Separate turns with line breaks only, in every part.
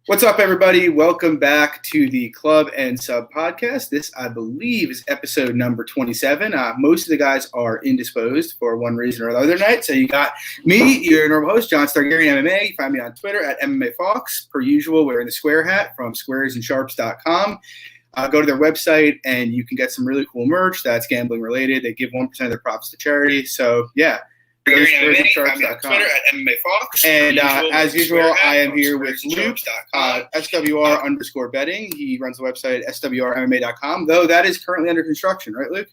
What's up, everybody? Welcome back to the Club and Sub podcast. This, I believe, is episode number 27. Most of the guys are indisposed for one reason or another tonight. So you got me, your normal host, John Stargarian MMA. You find me on Twitter at MMA Fox. Per usual, wearing the square hat from squaresandsharps.com. Go to their website and you can get some really cool merch that's gambling related. They give 1% of their profits to charity. So, yeah. Squaresandsharps.com. And as usual, I am here with Luke, SWR_betting. He runs the website SWRMMA.com, though that is currently under construction, right, Luke?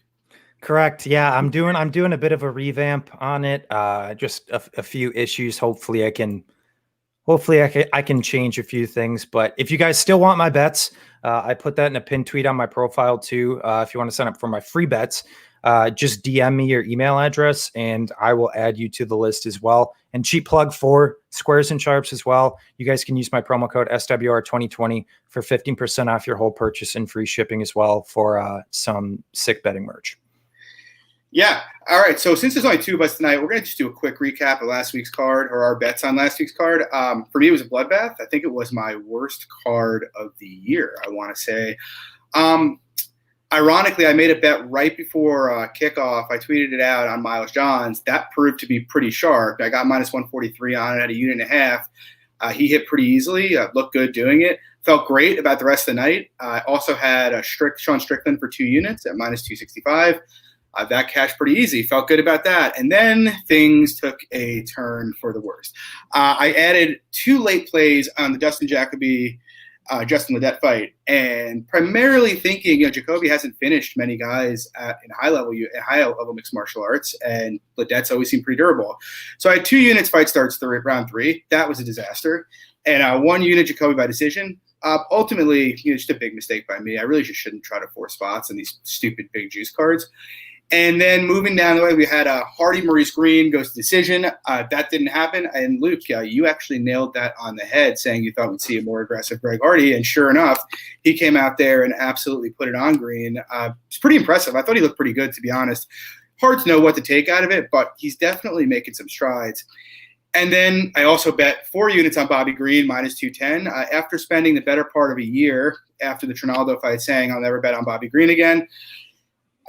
Correct. Yeah, I'm doing a bit of a revamp on it. Just a few issues. Hopefully I can change a few things. But if you guys still want my bets, I put that in a pinned tweet on my profile too. If you want to sign up for my free bets, just DM me your email address and I will add you to the list as well. And cheap plug for Squares and Sharps as well. You guys can use my promo code SWR2020 for 15% off your whole purchase and free shipping as well for some sick betting merch.
Yeah. All right. So since there's only two of us tonight, we're going to just do a quick recap of last week's card or our bets on last week's card. For me, it was a bloodbath. I think it was my worst card of the year, I want to say. Ironically, I made a bet right before kickoff. I tweeted it out on Miles Johns. That proved to be pretty sharp. I got minus 143 on it at a unit and a half. He hit pretty easily. Looked good doing it. Felt great about the rest of the night. I also had Sean Strickland for 2 units at minus 265. That cashed pretty easy. Felt good about that. And then things took a turn for the worst. I added 2 late plays on the Dustin Jacoby Justin Ledet fight, and primarily thinking, Jacoby hasn't finished many guys in high level mixed martial arts, and Ledet's always seemed pretty durable. So I had 2 units fight starts round 3. That was a disaster, and 1 unit Jacoby by decision. Ultimately, just a big mistake by me. I really just shouldn't try to force spots on these stupid big juice cards. And then moving down the way, we had Hardy Maurice Green goes to decision. That didn't happen. And Luke, you actually nailed that on the head, saying you thought we'd see a more aggressive Greg Hardy. And sure enough, he came out there and absolutely put it on Green. It's pretty impressive. I thought he looked pretty good, to be honest. Hard to know what to take out of it, but he's definitely making some strides. And then I also bet 4 units on Bobby Green, minus 210. After spending the better part of a year after the Trinaldo fight saying I'll never bet on Bobby Green again,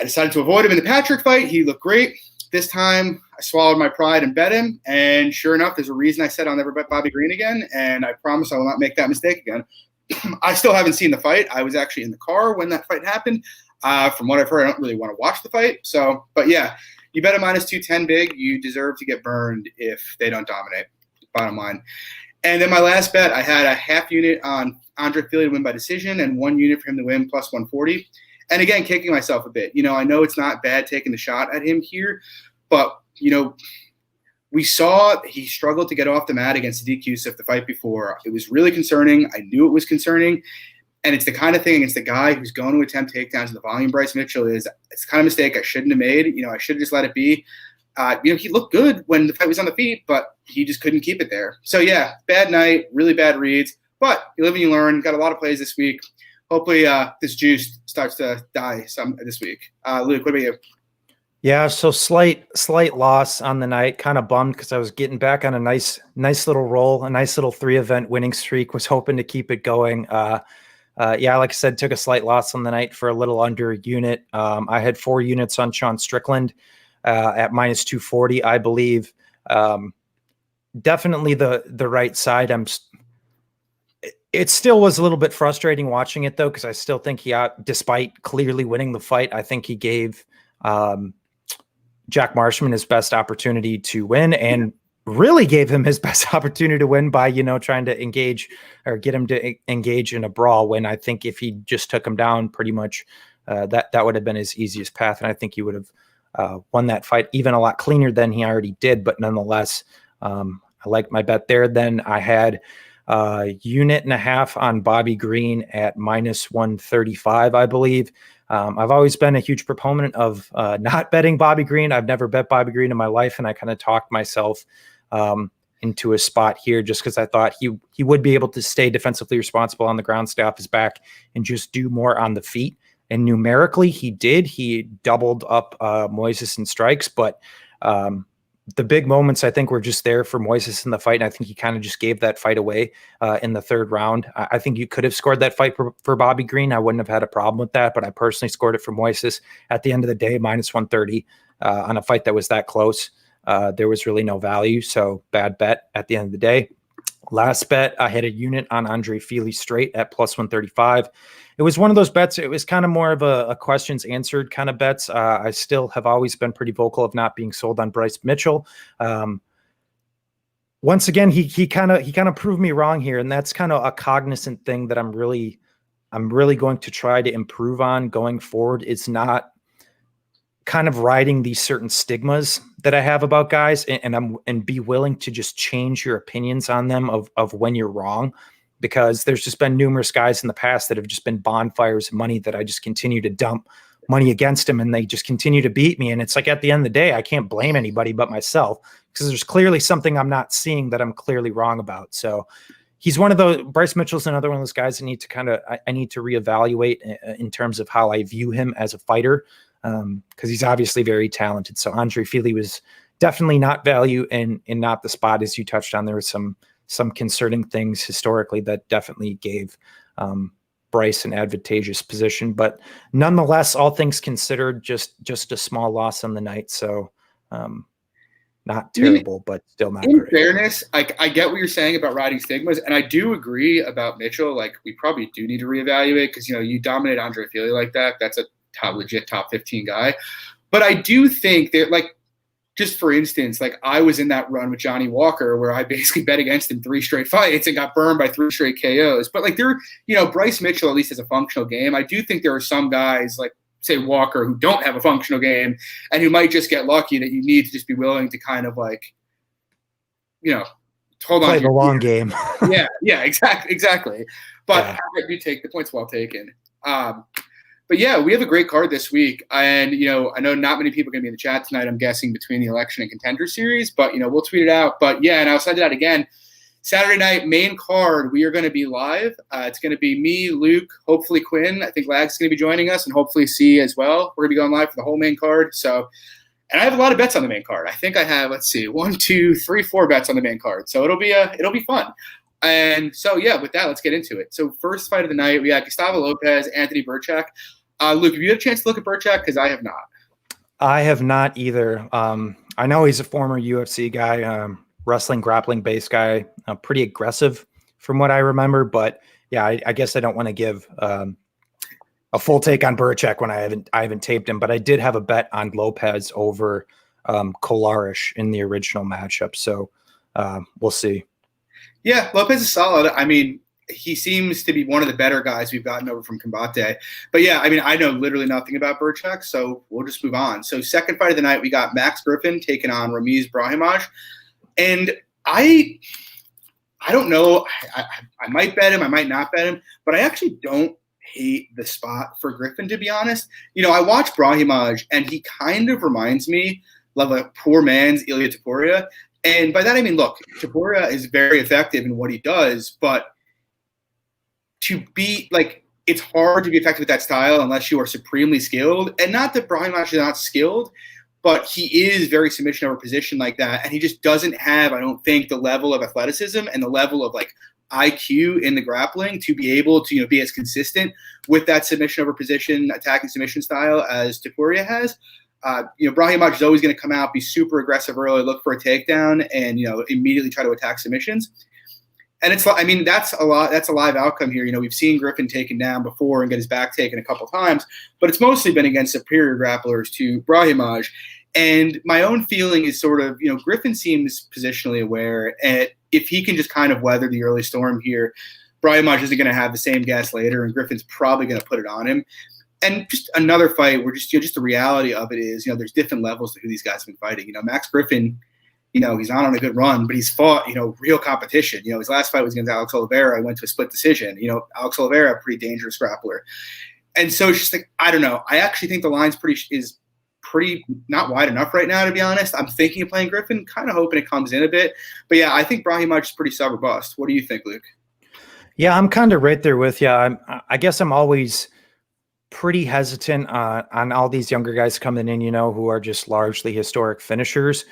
I decided to avoid him in the Patrick fight. He looked great. This time, I swallowed my pride and bet him. And sure enough, there's a reason I said I'll never bet Bobby Green again. And I promise I will not make that mistake again. I still haven't seen the fight. I was actually in the car when that fight happened. From what I've heard, I don't really want to watch the fight. So, but yeah, you bet a minus 210 big. You deserve to get burned if they don't dominate, bottom line. And then my last bet, I had a half unit on Andre Fili to win by decision and 1 unit for him to win plus 140. And again, kicking myself a bit. I know it's not bad taking the shot at him here, but, we saw he struggled to get off the mat against Sadiq Youssef the fight before. It was really concerning. I knew it was concerning. And it's the kind of thing against the guy who's going to attempt takedowns at the volume Bryce Mitchell is. It's the kind of mistake I shouldn't have made. I should have just let it be. He looked good when the fight was on the feet, but he just couldn't keep it there. So, yeah, bad night, really bad reads. But you live and you learn. Got a lot of plays this week. Hopefully this juice starts to die some this week. Luke, what about you?
Yeah, so slight loss on the night. Kind of bummed because I was getting back on a nice little roll, a nice little 3-event winning streak. Was hoping to keep it going. Like I said, took a slight loss on the night for a little under a unit. I had 4 units on Sean Strickland at minus 240, I believe. Definitely the right side. It still was a little bit frustrating watching it, though, because I still think despite clearly winning the fight, I think he gave Jack Marshman his best opportunity to win and really gave him his best opportunity to win by, trying to engage or get him to engage in a brawl when I think if he just took him down pretty much, that would have been his easiest path. And I think he would have won that fight even a lot cleaner than he already did. But nonetheless, I liked my bet there. Then I had unit and a half on Bobby Green at minus 135, I believe. I've always been a huge proponent of not betting Bobby Green. I've never bet Bobby Green in my life, and I kind of talked myself into a spot here just because I thought he would be able to stay defensively responsible on the ground, stay off his back, and just do more on the feet. And numerically, he did. He doubled up Moises in strikes, but the big moments, I think, were just there for Moises in the fight. And I think he kind of just gave that fight away in the third round. I think you could have scored that fight for Bobby Green. I wouldn't have had a problem with that, but I personally scored it for Moises. At the end of the day, minus 130 on a fight that was that close. There was really no value. So bad bet at the end of the day. Last bet, I had a unit on Andre Fili straight at plus 135. It was one of those bets. It was kind of more of a questions answered kind of bets. I still have always been pretty vocal of not being sold on Bryce Mitchell. Once again, he kind of proved me wrong here, and that's kind of a cognizant thing that I'm really going to try to improve on going forward. It's not kind of riding these certain stigmas that I have about guys and be willing to just change your opinions on them of when you're wrong, because there's just been numerous guys in the past that have just been bonfires of money that I just continue to dump money against them, and they just continue to beat me. And it's like, at the end of the day, I can't blame anybody but myself, because there's clearly something I'm not seeing that I'm clearly wrong about. So he's one of those. Bryce Mitchell's another one of those guys I need to reevaluate in terms of how I view him as a fighter. Because he's obviously very talented. So Andre Fili was definitely not value and not the spot, as you touched on. There were some concerning things historically that definitely gave Bryce an advantageous position. But nonetheless, all things considered, just a small loss on the night. So not terrible, but still not
in
great.
Fairness, I get what you're saying about riding stigmas, and I do agree about Mitchell. Like, we probably do need to reevaluate, because you dominate Andre Fili like that. That's a legit top 15 guy. But I do think that, like, just for instance, like, I was in that run with Johnny Walker where I basically bet against him 3 straight fights and got burned by 3 straight KOs. But like, Bryce Mitchell at least has a functional game. I do think there are some guys, like say Walker, who don't have a functional game and who might just get lucky, that you need to just be willing to kind of like, hold on.
Play the long game.
yeah, exactly. But yeah. I do take the points. Well taken. But yeah, we have a great card this week. And, I know not many people are going to be in the chat tonight, I'm guessing, between the election and contender series. But, we'll tweet it out. But yeah, and I'll send it out again. Saturday night, main card, we are going to be live. It's going to be me, Luke, hopefully Quinn. I think Lag's going to be joining us, and hopefully C as well. We're going to be going live for the whole main card. So, and I have a lot of bets on the main card. I think I have, 1, 2, 3, 4 bets on the main card. So it'll be fun. And so, yeah, with that, let's get into it. So first fight of the night, we got Gustavo Lopez, Anthony Burchack. Luke, have you had a chance to look at Burchack? Because I have not. I
have not either. I know he's a former UFC guy, wrestling, grappling-based guy, pretty aggressive from what I remember. But yeah, I guess I don't want to give a full take on Burchack when I haven't taped him. But I did have a bet on Lopez over Kolarish in the original matchup. So we'll see.
Yeah, Lopez is solid. I mean, he seems to be one of the better guys we've gotten over from Combate. But yeah, I mean, I know literally nothing about Burchack, so we'll just move on. So second fight of the night, we got Max Griffin taking on Ramiz Brahimaj. And I don't know. I might bet him. I might not bet him. But I actually don't hate the spot for Griffin, to be honest. I watched Brahimaj, and he kind of reminds me of a poor man's Ilya Topuria. And by that, I mean, look, Topuria is very effective in what he does, but it's hard to be effective with that style unless you are supremely skilled. And not that Brahimaj is not skilled, but he is very submission over position like that. And he just doesn't have, I don't think, the level of athleticism and the level of like IQ in the grappling to be able to, be as consistent with that submission over position, attacking submission style as Topuria has. Brahimaj is always going to come out, be super aggressive early, look for a takedown, and, immediately try to attack submissions. And that's a live outcome here. We've seen Griffin taken down before and get his back taken a couple times, but it's mostly been against superior grapplers to Brahimaj. And my own feeling is sort of, Griffin seems positionally aware, and if he can just kind of weather the early storm here, Brahimaj isn't going to have the same gas later, and Griffin's probably going to put it on him. And just another fight where just the reality of it is, there's different levels to who these guys have been fighting. Max Griffin, he's not on a good run, but he's fought, real competition. His last fight was against Alex Oliveira. I went to a split decision. Alex Oliveira, a pretty dangerous grappler. And so it's just like, I don't know. I actually think the line's pretty not wide enough right now, to be honest. I'm thinking of playing Griffin, kind of hoping it comes in a bit. But yeah, I think Brahimaj is pretty sub or bust. What do you think, Luke?
Yeah, I'm kind of right there with you. I guess I'm always pretty hesitant on all these younger guys coming in, who are just largely historic finishers,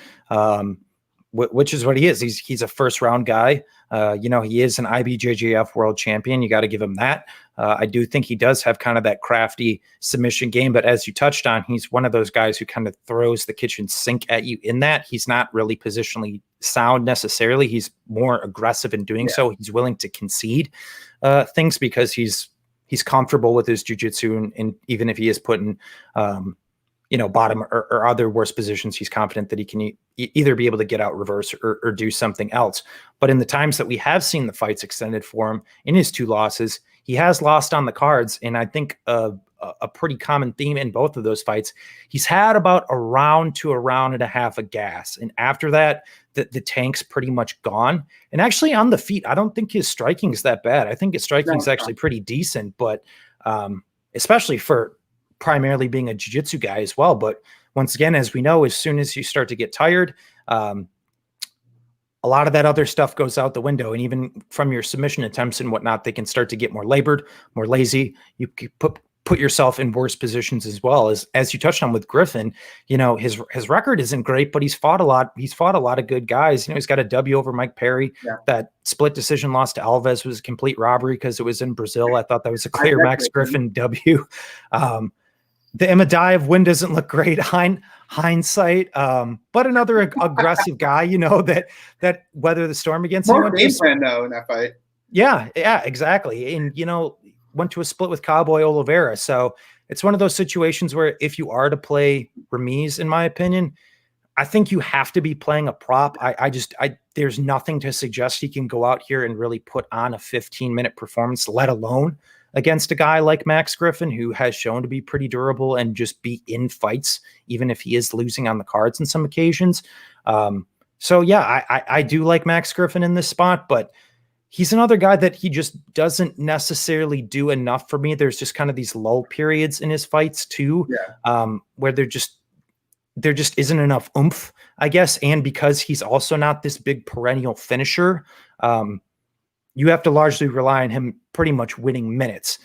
which is what he is. He's a first round guy. He is an IBJJF world champion. You got to give him that. I do think he does have kind of that crafty submission game, but as you touched on, he's one of those guys who kind of throws the kitchen sink at you in that he's not really positionally sound necessarily. He's more aggressive in doing so. He's willing to concede things because he's comfortable with his jiu-jitsu, and even if he is put in, bottom or other worse positions, he's confident that he can either be able to get out reverse or do something else. But in the times that we have seen the fights extended for him in his 2 losses, he has lost on the cards. And I think a pretty common theme in both of those fights, he's had about a round to a round and a half of gas. And after that, the tank's pretty much gone. And actually on the feet, I don't think his striking is that bad. I think his striking is actually pretty decent, but especially for primarily being a jiu-jitsu guy as well. But once again, as we know, as soon as you start to get tired, a lot of that other stuff goes out the window. And even from your submission attempts and whatnot, they can start to get more labored, more lazy. You put yourself in worse positions as well. As you touched on with Griffin, his record isn't great, but he's fought a lot. He's fought a lot of good guys. He's got a W over Mike Perry. Yeah. That split decision loss to Alves was a complete robbery because it was in Brazil. I thought that was a clear Max Griffin W. The Imadaev win doesn't look great hindsight, but another aggressive guy, that weather the storm against
him. More game plan though in that fight.
Yeah, exactly. And went to a split with Cowboy Oliveira. So it's one of those situations where if you are to play Ramiz, in my opinion, I think you have to be playing a prop. There's nothing to suggest he can go out here and really put on a 15-minute performance, let alone against a guy like Max Griffin, who has shown to be pretty durable and just be in fights, even if he is losing on the cards in some occasions. I do like Max Griffin in this spot, but he's another guy that he just doesn't necessarily do enough for me. There's just kind of these lull periods in his fights too, where there just isn't enough oomph, I guess. And because he's also not this big perennial finisher, you have to largely rely on him pretty much winning minutes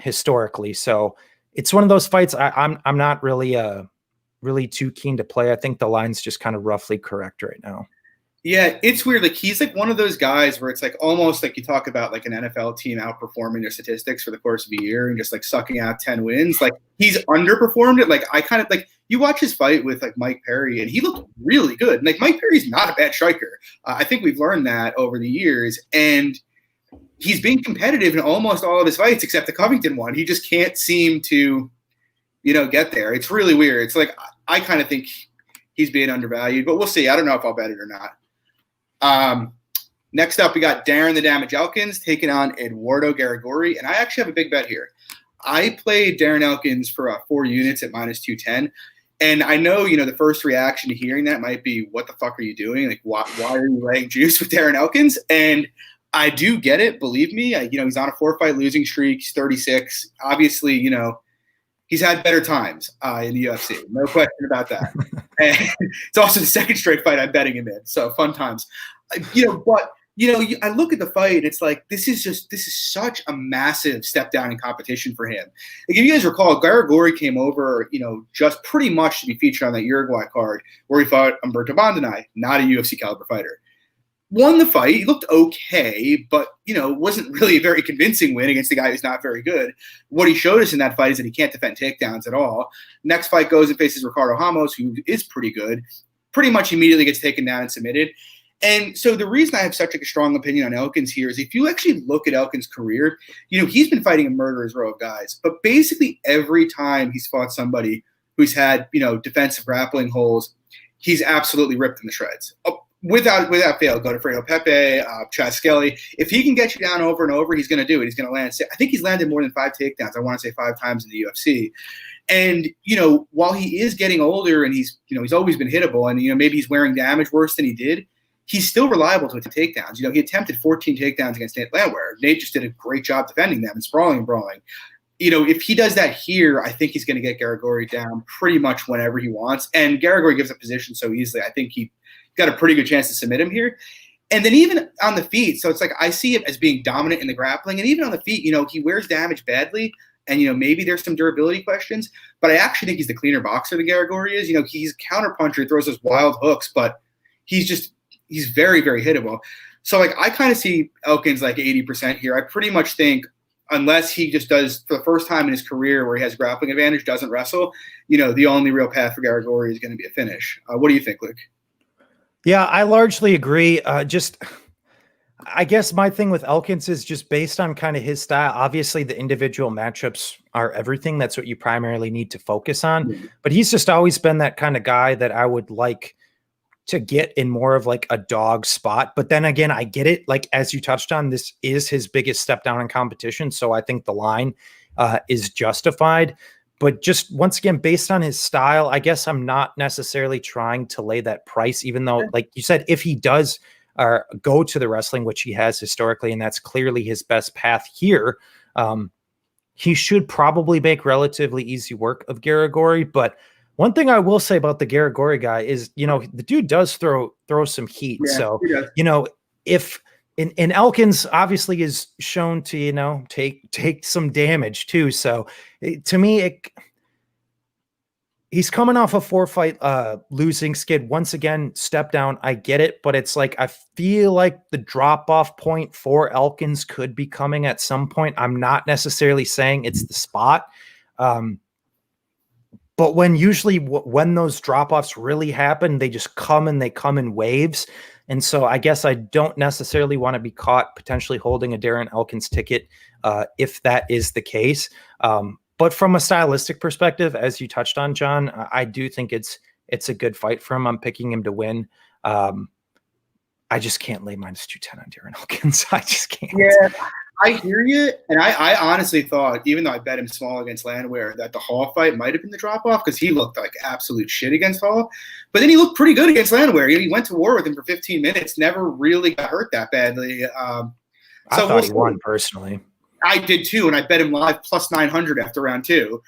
historically. So it's one of those fights I'm not really too keen to play. I think the line's just kind of roughly correct right now.
Yeah, it's weird. Like he's like one of those guys where it's like almost like you talk about like an NFL team outperforming their statistics for the course of a year and just like sucking out 10 wins. Like he's underperformed it. Like I kind of like you watch his fight with like Mike Perry and he looked really good. And, like Mike Perry's not a bad striker. I think we've learned that over the years. And he's been competitive in almost all of his fights except the Covington one. He just can't seem to, get there. It's really weird. It's like I kind of think he's being undervalued, but we'll see. I don't know if I'll bet it or not. Next up, we got Darren the Damage Elkins taking on Eduardo Garagorri, and I actually have a big bet here. I played Darren Elkins for 4 units at minus 210, and I know, the first reaction to hearing that might be, what the fuck are you doing? Like, why are you laying juice with Darren Elkins? And I do get it, believe me. He's on a 4-fight losing streak. He's 36. Obviously, he's had better times in the UFC. No question about that. And it's also the second straight fight I'm betting him in. So fun times. I look at the fight. It's like, this is such a massive step down in competition for him. Like, if you guys recall, Garagorri came over, just pretty much to be featured on that Uruguay card where he fought Humberto Bandenay, not a UFC caliber fighter. Won the fight. He looked okay, but, wasn't really a very convincing win against a guy who's not very good. What he showed us in that fight is that he can't defend takedowns at all. Next fight goes and faces Ricardo Ramos, who is pretty good. Pretty much immediately gets taken down and submitted. And so the reason I have such a strong opinion on Elkins here is if you actually look at Elkins' career, he's been fighting a murderer's row of guys. But basically every time he's fought somebody who's had, defensive grappling holes, he's absolutely ripped in the shreds. Without fail, go to Fredo Pepe, Chaz Skelly. If he can get you down over and over, he's going to do it. He's going to land. I think he's landed more than 5 takedowns. I want to say 5 times in the UFC. And, while he is getting older and he's always been hittable and, maybe he's wearing damage worse than he did, he's still reliable to takedowns. He attempted 14 takedowns against Nate Landwehr. Nate just did a great job defending them and sprawling and brawling. If he does that here, I think he's going to get Garagorri down pretty much whenever he wants. And Garagorri gives up position so easily. I think he got a pretty good chance to submit him here. And then even on the feet, so it's like I see it as being dominant in the grappling. And even on the feet, he wears damage badly. And, maybe there's some durability questions, but I actually think he's the cleaner boxer than Garagorri is. He's counterpuncher, throws those wild hooks, but he's very, very hittable. So, I kind of see Elkins 80% here. I pretty much think unless he just does, for the first time in his career where he has grappling advantage, doesn't wrestle, the only real path for Garagorri is going to be a finish. What do you think, Luke?
Yeah, I largely agree. I guess my thing with Elkins is just based on kind of his style. Obviously, the individual matchups are everything. That's what you primarily need to focus on. Mm-hmm. But he's just always been that kind of guy that I would like to get in more of a dog spot. But then again, I get it. As you touched on, this is his biggest step down in competition. So I think the line is justified. But just once again, based on his style, I guess I'm not necessarily trying to lay that price, even though, like you said, if he does go to the wrestling, which he has historically, and that's clearly his best path here, he should probably make relatively easy work of Garagorri. But one thing I will say about the Garagorri guy is, the dude does throw some heat. Yeah, so, if and Elkins obviously is shown to, take some damage too. So to me, he's coming off a 4-fight losing skid. Once again, step down. I get it, but it's I feel like the drop-off point for Elkins could be coming at some point. I'm not necessarily saying it's the spot. But when those drop-offs really happen, they just come in waves. And so I guess I don't necessarily want to be caught potentially holding a Darren Elkins ticket if that is the case. But from a stylistic perspective, as you touched on, John, I do think it's a good fight for him. I'm picking him to win. I just can't lay -210 on Darren Elkins. I just can't.
Yeah, I hear you. And I honestly thought, even though I bet him small against Landwehr, that the Hall fight might have been the drop-off because he looked like absolute shit against Hall. But then he looked pretty good against Landwehr. He went to war with him for 15 minutes, never really got hurt that badly.
I thought he won personally.
I did too, and I bet him live plus 900 after round 2.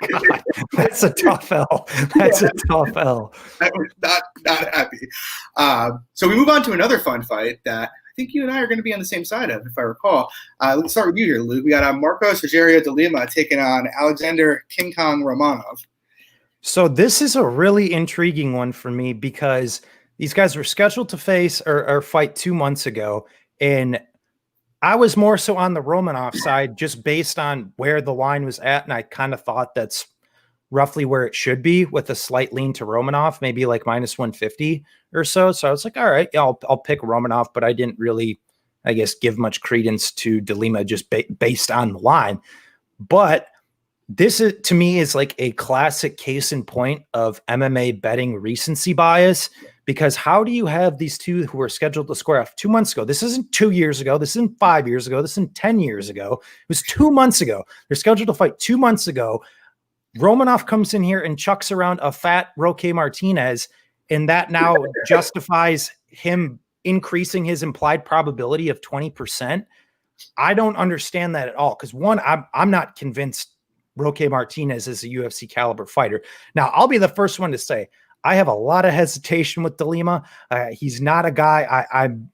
God, that's a tough L. That's a tough L.
I was not happy. So we move on to another fun fight that I think you and I are going to be on the same side of, if I recall. Let's start with you here, Luke. We got Marcos Rogerio de Lima taking on Alexander King Kong Romanov.
So this is a really intriguing one for me because these guys were scheduled to face or fight 2 months ago, and I was more so on the Romanov side just based on where the line was at, and I kind of thought that's roughly where it should be with a slight lean to Romanov, maybe -150 or so. So I was like, all right, yeah, I'll pick Romanov, but I didn't really, I guess, give much credence to de Lima just based on the line. But this is, to me, is a classic case in point of MMA betting recency bias. Because how do you have these two who were scheduled to square off 2 months ago? This isn't 2 years ago. This isn't 5 years ago. This isn't 10 years ago. It was 2 months ago. They're scheduled to fight 2 months ago. Romanov comes in here and chucks around a fat Roque Martinez, and that now justifies him increasing his implied probability of 20%. I don't understand that at all. Because one, I'm not convinced Roque Martinez is a UFC caliber fighter. Now, I'll be the first one to say, I have a lot of hesitation with de Lima. He's not a guy I'm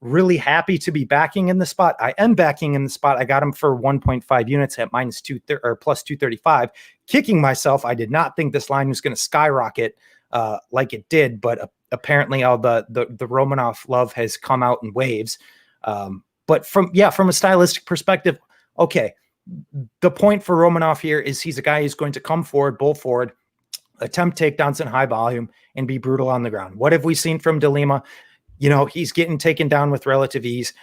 really happy to be backing in the spot. I am backing in the spot. I got him for 1.5 units at -2 or plus 235. Kicking myself. I did not think this line was going to skyrocket like it did, but apparently all the Romanov love has come out in waves. But from a stylistic perspective, okay, the point for Romanov here is he's a guy who's going to come forward, bull forward, attempt takedowns in high volume, and be brutal on the ground. What have we seen from de Lima? He's getting taken down with relative ease.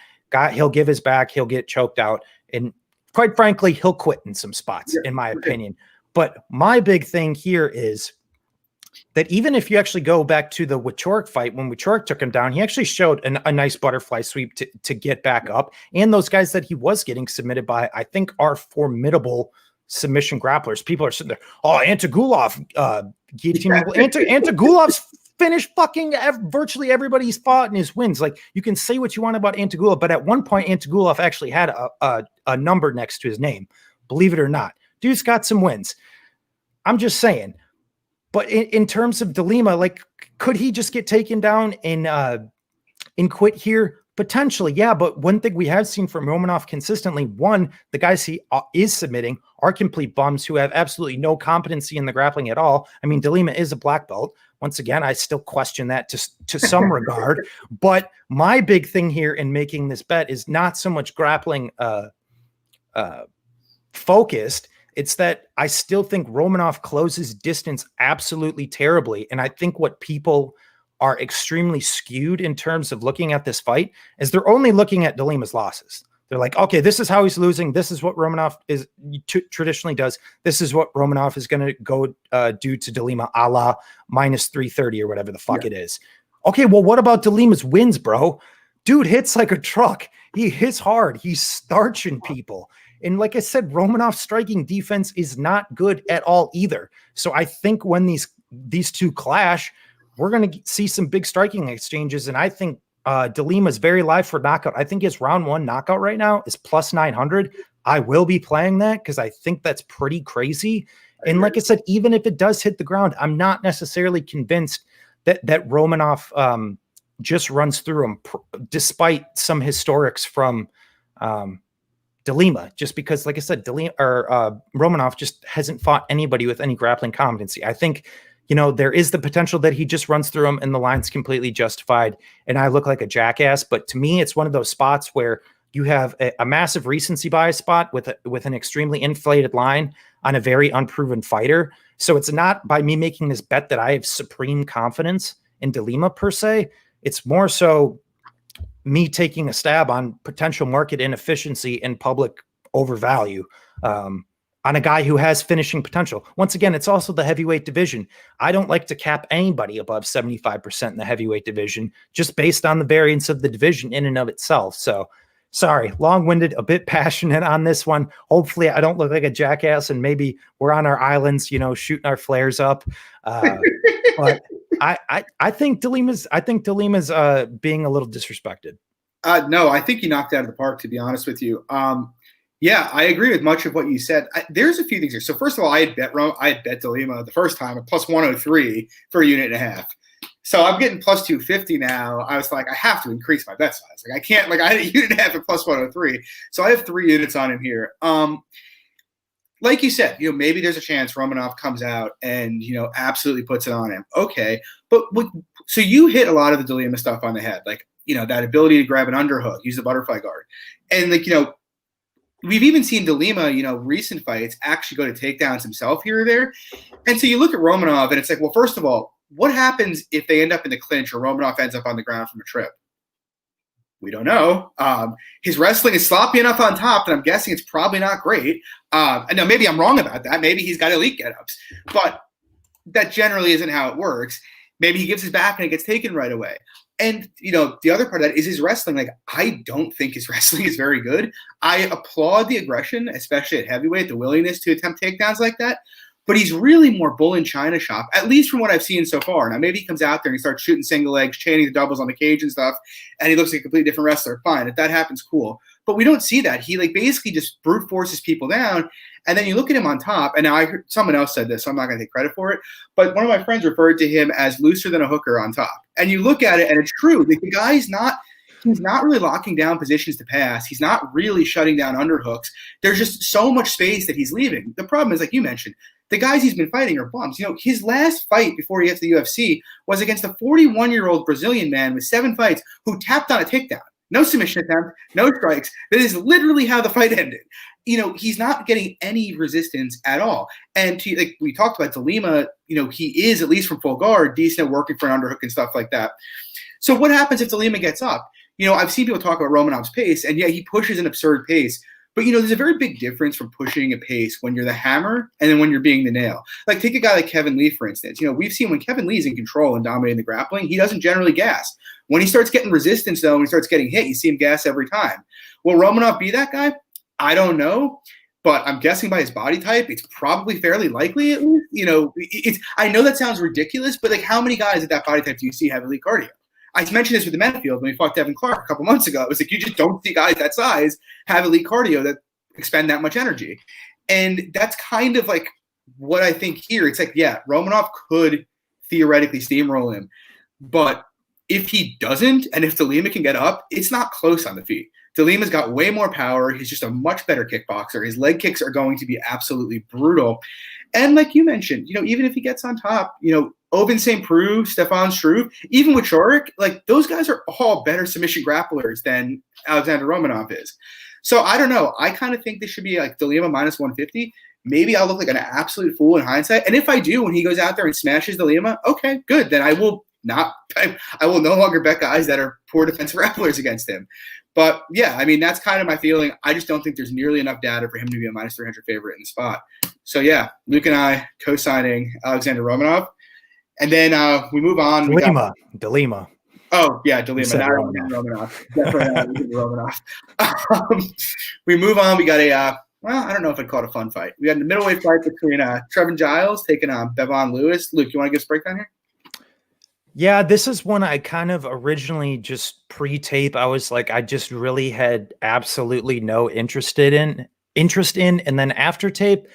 He'll give his back. He'll get choked out. And quite frankly, he'll quit in some spots, in my opinion. But my big thing here is that even if you actually go back to the Wieczorek fight, when Wieczorek took him down, he actually showed a nice butterfly sweep to get back up. And those guys that he was getting submitted by, I think, are formidable submission grapplers. People are sitting there, Antigulov, Antigolov's finished fucking virtually everybody he's fought in his wins. You can say what you want about Antigulov, but at one point Antigulov actually had a number next to his name, believe it or not. Dude's got some wins. I'm just saying. But in terms of de Lima, could he just get taken down and quit here? Potentially, yeah, but one thing we have seen from Romanov consistently, one, the guys he is submitting are complete bums who have absolutely no competency in the grappling at all. I mean, DeLima is a black belt. Once again, I still question that to some regard. But my big thing here in making this bet is not so much grappling focused. It's that I still think Romanov closes distance absolutely terribly. And I think what people are extremely skewed in terms of looking at this fight is they're only looking at DeLima's losses. They're like, okay, this is how he's losing. This is what Romanov is traditionally does. This is what Romanov is going to go do to DeLima a la minus 330 or whatever the fuck it is. Okay, well, what about DeLima's wins, bro? Dude hits like a truck. He hits hard. He's starching people. And like I said, Romanov's striking defense is not good at all either. So I think when these two clash, we're going to see some big striking exchanges. And I think DeLima is very live for knockout. I think his round 1 knockout right now is plus 900. I will be playing that because I think that's pretty crazy. And like I said, even if it does hit the ground, I'm not necessarily convinced that Romanov just runs through him, despite some historics from DeLima, just because, like I said, Romanov just hasn't fought anybody with any grappling competency. I think, there is the potential that he just runs through him and the line's completely justified and I look like a jackass. But to me, it's one of those spots where you have a massive recency bias spot with an extremely inflated line on a very unproven fighter. So it's not by me making this bet that I have supreme confidence in DeLima per se. It's more so me taking a stab on potential market inefficiency and public overvalue on a guy who has finishing potential. Once again, it's also the heavyweight division. I don't like to cap anybody above 75% in the heavyweight division, just based on the variance of the division in and of itself. So sorry, long-winded, a bit passionate on this one. Hopefully I don't look like a jackass and maybe we're on our islands, shooting our flares up. But I think DeLima's being a little disrespected.
No, I think you knocked it out of the park, to be honest with you. Yeah, I agree with much of what you said. There's a few things here. So first of all, I had bet DeLima the first time at plus 103 for a unit and a half. So I'm getting plus 250 now. I was like, I have to increase my bet size. Like I can't, I had a unit and a half at plus 103. So I have 3 units on him here. Like you said, maybe there's a chance Romanov comes out and, absolutely puts it on him. Okay. But so you hit a lot of the DeLima stuff on the head. Like, that ability to grab an underhook, use the butterfly guard. And we've even seen DeLima, recent fights actually go to takedowns himself here or there. And so you look at Romanov and it's like, well, first of all, what happens if they end up in the clinch or Romanov ends up on the ground from a trip? We don't know. His wrestling is sloppy enough on top that I'm guessing it's probably not great. And now maybe I'm wrong about that. Maybe he's got elite get-ups. But that generally isn't how it works. Maybe he gives his back and it gets taken right away. And, the other part of that is his wrestling. Like, I don't think his wrestling is very good. I applaud the aggression, especially at heavyweight, the willingness to attempt takedowns like that. But he's really more bull in China shop, at least from what I've seen so far. Now, maybe he comes out there and he starts shooting single legs, chaining the doubles on the cage and stuff, and he looks like a completely different wrestler. Fine, if that happens, cool. But we don't see that. He basically just brute forces people down. And then you look at him on top, and now I heard someone else said this, so I'm not going to take credit for it. But one of my friends referred to him as looser than a hooker on top. And you look at it, and it's true. The guy's he's not really locking down positions to pass. He's not really shutting down underhooks. There's just so much space that he's leaving. The problem is, like you mentioned, the guys he's been fighting are bums. His last fight before he gets to the UFC was against a 41-year-old Brazilian man with 7 fights who tapped on a takedown. No submission attempt, no strikes. That is literally how the fight ended. He's not getting any resistance at all. And like we talked about DeLima, he is, at least from full guard, decent at working for an underhook and stuff like that. So what happens if DeLima gets up? I've seen people talk about Romanov's pace, and yeah, he pushes an absurd pace. But, there's a very big difference from pushing a pace when you're the hammer and then when you're being the nail. Like, take a guy like Kevin Lee, for instance. We've seen when Kevin Lee's in control and dominating the grappling, he doesn't generally gas. When he starts getting resistance, though, when he starts getting hit, you see him gas every time. Will Romanov be that guy? I don't know. But I'm guessing by his body type, it's probably fairly likely, at least. I know that sounds ridiculous, but, how many guys at that body type do you see have elite cardio? I mentioned this with the Menfield when we fought Devin Clark a couple months ago. It was like, you just don't see guys that size have elite cardio that expend that much energy. And that's kind of like what I think here. It's like, yeah, Romanov could theoretically steamroll him, but if he doesn't, and if De Lima can get up, it's not close on the feet. De Lima's got way more power. He's just a much better kickboxer. His leg kicks are going to be absolutely brutal. And like you mentioned, even if he gets on top, Ovince St. Preux, Stefan Struve, even with Shorik, like those guys are all better submission grapplers than Alexander Romanov is. So I don't know. I kind of think this should be like De Lima minus 150. Maybe I'll look like an absolute fool in hindsight. And if I do, when he goes out there and smashes De Lima, okay, good. Then I will no longer bet guys that are poor defensive grapplers against him. But yeah, I mean, that's kind of my feeling. I just don't think there's nearly enough data for him to be a minus 300 favorite in the spot. So yeah, Luke and I co-signing Alexander Romanov. And then we move on.
De Lima.
Oh, yeah, De Lima. Not Romanov. Definitely not Romanov. We move on. We got I don't know if I'd call it a fun fight. We got a middleweight fight between Trevin Giles taking on Bevon Lewis. Luke, you want to give us a breakdown here?
Yeah, this is one I kind of originally just pre-tape. I was like, I just really had absolutely no interest in. And then after tape,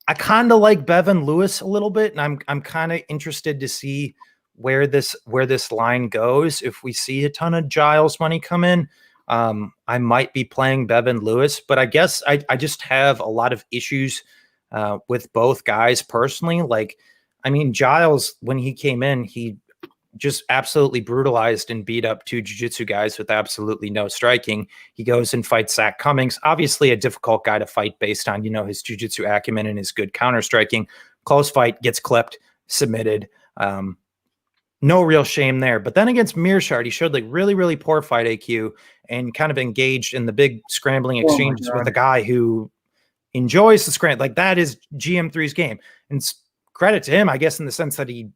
I kind of like Bevon Lewis a little bit. And I'm kind of interested to see where this line goes. If we see a ton of Giles money come in, I might be playing Bevon Lewis, but I guess I just have a lot of issues with both guys personally. Like, I mean, Giles, when he came in, he just absolutely brutalized and beat up two jiu-jitsu guys with absolutely no striking. He goes and fights Zach Cummings, obviously a difficult guy to fight based on, his jiu-jitsu acumen and his good counter striking. Close fight, gets clipped, submitted. No real shame there. But then against Mearshart, he showed like really, really poor fight IQ and kind of engaged in the big scrambling exchanges with a guy who enjoys the scramble. Like that is GM3's game. And credit to him, I guess, in the sense that he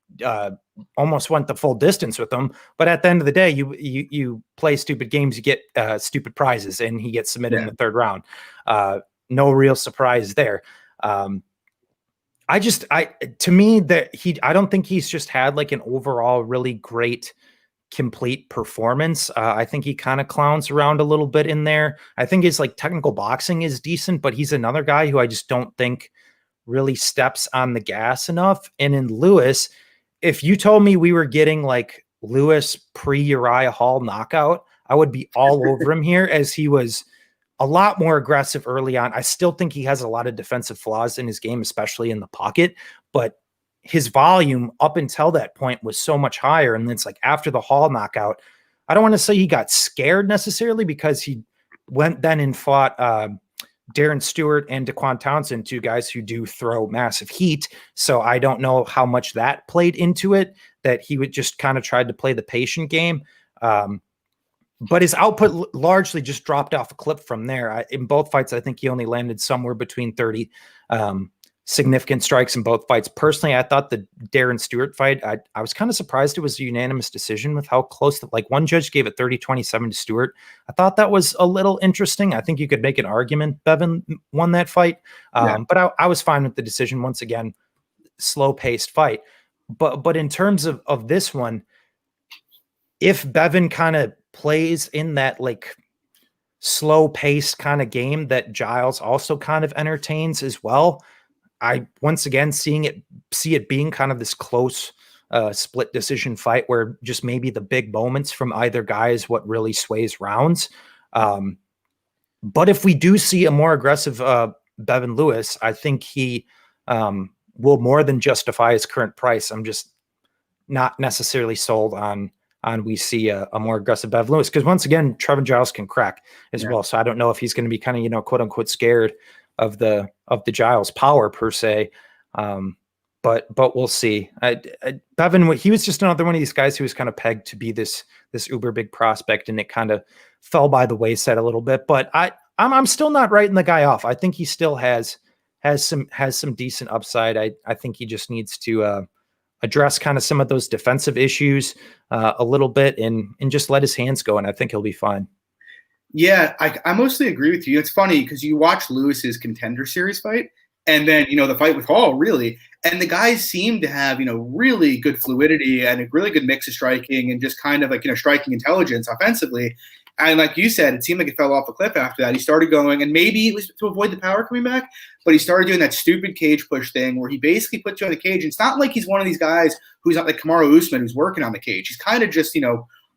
almost went the full distance with them. But at the end of the day, you play stupid games, you get stupid prizes, and he gets submitted in the third round. No real surprise there. I don't think he's just had like an overall really great complete performance. I think he kind of clowns around a little bit in there. I think his like technical boxing is decent, but he's another guy who I just don't think really steps on the gas enough. And in Lewis, if you told me we were getting like Lewis pre-Uriah Hall knockout, I would be all over him here, as he was a lot more aggressive early on. I still think he has a lot of defensive flaws in his game, especially in the pocket, but his volume up until that point was so much higher. And it's like after the Hall knockout, I don't want to say he got scared necessarily, because he went then and fought Darren Stewart and Daquan Townsend, two guys who do throw massive heat. So I don't know how much that played into it, that he would just kind of tried to play the patient game. But his output largely just dropped off a cliff from there. In both fights, I think he only landed somewhere between 30 significant strikes in both fights. Personally, I thought the Darren Stewart fight, I was kind of surprised it was a unanimous decision with how close, like one judge gave it 30-27 to Stewart. I thought that was a little interesting. I think you could make an argument Bevon won that fight. But I was fine with the decision. Once again, slow paced fight. But in terms of this one, if Bevon kind of plays in that like slow paced kind of game that Giles also kind of entertains as well, I once again see it being kind of this close split decision fight where just maybe the big moments from either guy is what really sways rounds. But if we do see a more aggressive Bevon Lewis, I think he will more than justify his current price. I'm just not necessarily sold on we see a more aggressive Bevon Lewis, because once again, Trevin Giles can crack as well. So I don't know if he's going to be kind of, quote unquote scared of the Giles power per se. But we'll see. Bevon, he was just another one of these guys who was kind of pegged to be this uber big prospect, and it kind of fell by the wayside a little bit. But I'm still not writing the guy off. I think he still has some decent upside. I think he just needs to address kind of some of those defensive issues a little bit and just let his hands go, and I think he'll be fine.
Yeah, I mostly agree with you. It's funny because you watch Lewis's Contender Series fight, and then, the fight with Hall, really, and the guys seem to have, really good fluidity and a really good mix of striking and just kind of like, striking intelligence offensively. And like you said, it seemed like it fell off a cliff after that. He started going, and maybe it was to avoid the power coming back, but he started doing that stupid cage push thing where he basically puts you on the cage. It's not like he's one of these guys who's not like Kamaru Usman who's working on the cage. He's kind of just,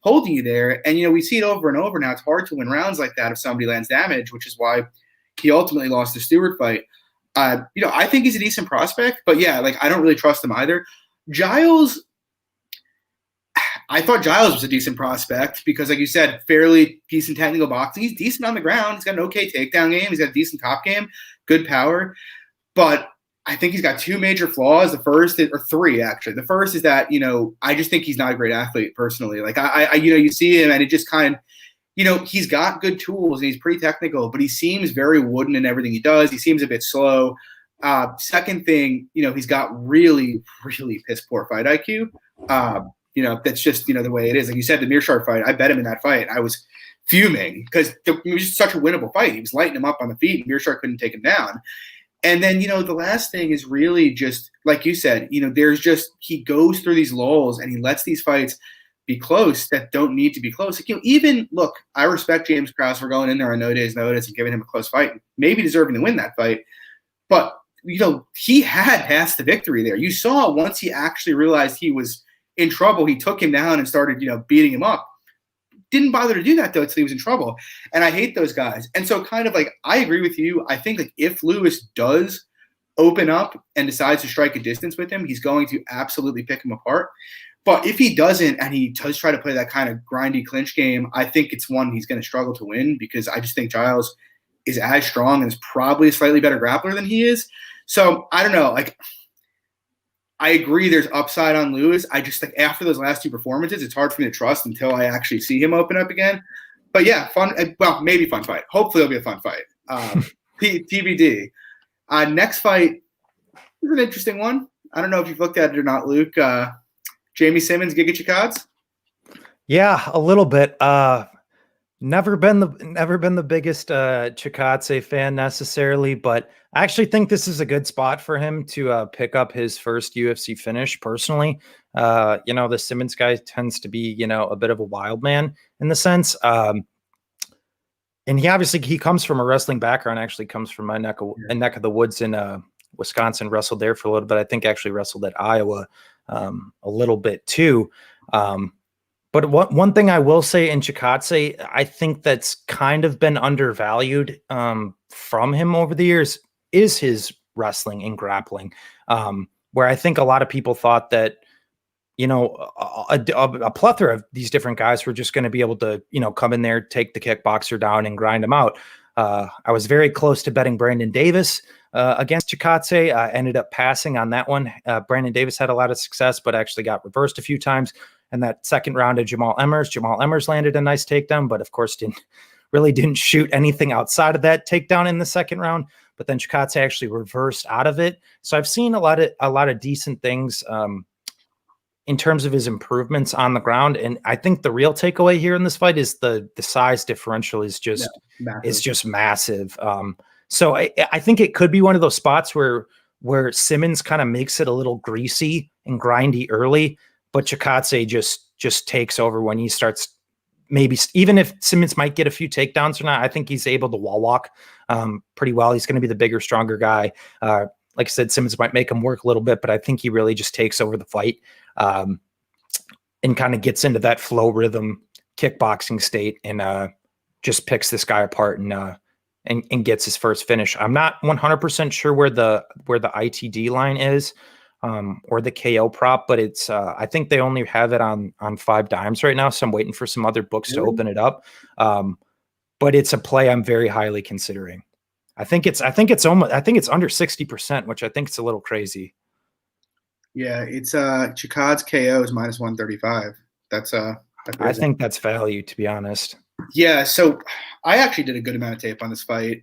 holding you there. And, we see it over and over now. It's hard to win rounds like that if somebody lands damage, which is why he ultimately lost the Stewart fight. I think he's a decent prospect, but yeah, like I don't really trust him either. Giles, I thought Giles was a decent prospect because, like you said, fairly decent technical boxing. He's decent on the ground. He's got an okay takedown game. He's got a decent top game, good power. But I think he's got two major flaws. The first – or three, actually. The first is that, I just think he's not a great athlete personally. Like, you see him and it just kind of – he's got good tools and he's pretty technical, but he seems very wooden in everything he does. He seems a bit slow. Second thing, he's got really, really piss poor fight IQ. That's just, the way it is. Like you said, the Mearshart fight, I bet him in that fight. I was fuming because it was just such a winnable fight. He was lighting him up on the feet and Mearshart couldn't take him down. And then, the last thing is really just, like you said, he goes through these lulls and he lets these fights be close that don't need to be close. Like, look, I respect James Krause for going in there on no day's notice and giving him a close fight, maybe deserving to win that fight. But, he had passed the victory there. You saw once he actually realized he was in trouble, he took him down and started, beating him up. Didn't bother to do that, though, until he was in trouble. And I hate those guys. And so kind of like, I agree with you. I think like if Lewis does open up and decides to strike a distance with him, he's going to absolutely pick him apart. But if he doesn't and he does try to play that kind of grindy clinch game, I think it's one he's going to struggle to win because I just think Giles is as strong and is probably a slightly better grappler than he is. So I don't know. Like, I agree there's upside on Lewis. I just think after those last two performances, it's hard for me to trust until I actually see him open up again. But yeah, fun. Well, maybe fun fight. Hopefully it'll be a fun fight. TBD. Next fight is an interesting one. I don't know if you've looked at it or not, Luke. Jamie Simmons, Giga Chikadze?
Yeah, a little bit. Never been the biggest Chikadze fan necessarily, but I actually think this is a good spot for him to pick up his first UFC finish personally. The Simmons guy tends to be, a bit of a wild man in the sense. And he comes from a wrestling background, actually comes from a neck of the woods in Wisconsin, wrestled there for a little bit. I think actually wrestled at Iowa a little bit too. But one thing I will say in Chikadze, I think that's kind of been undervalued from him over the years is his wrestling and grappling, where I think a lot of people thought that, a plethora of these different guys were just going to be able to, come in there, take the kickboxer down and grind him out. I was very close to betting Brandon Davis against Chikadze. I ended up passing on that one. Brandon Davis had a lot of success, but actually got reversed a few times. And that second round of Jamal Emmers landed a nice takedown, but of course didn't shoot anything outside of that takedown in the second round. But then Chikadze actually reversed out of it. So I've seen a lot of decent things in terms of his improvements on the ground. And I think the real takeaway here in this fight is the size differential is just massive. So I think it could be one of those spots where Simmons kind of makes it a little greasy and grindy early, but Chikadze just takes over when he starts. Maybe even if Simmons might get a few takedowns or not, I think he's able to wall walk pretty well. He's going to be the bigger, stronger guy. Like I said, Simmons might make him work a little bit, but I think he really just takes over the fight and kind of gets into that flow rhythm kickboxing state and just picks this guy apart and gets his first finish. I'm not 100% sure where the ITD line is. Or the KO prop, but it's I think they only have it on 5 dimes right now, so I'm waiting for some other books to open it up. But it's a play I'm very highly considering. I think it's under 60%, which I think it's a little crazy.
Yeah, it's Chikadze KO is minus 135. That's
I think that's value, to be honest.
Yeah, so I actually did a good amount of tape on this fight.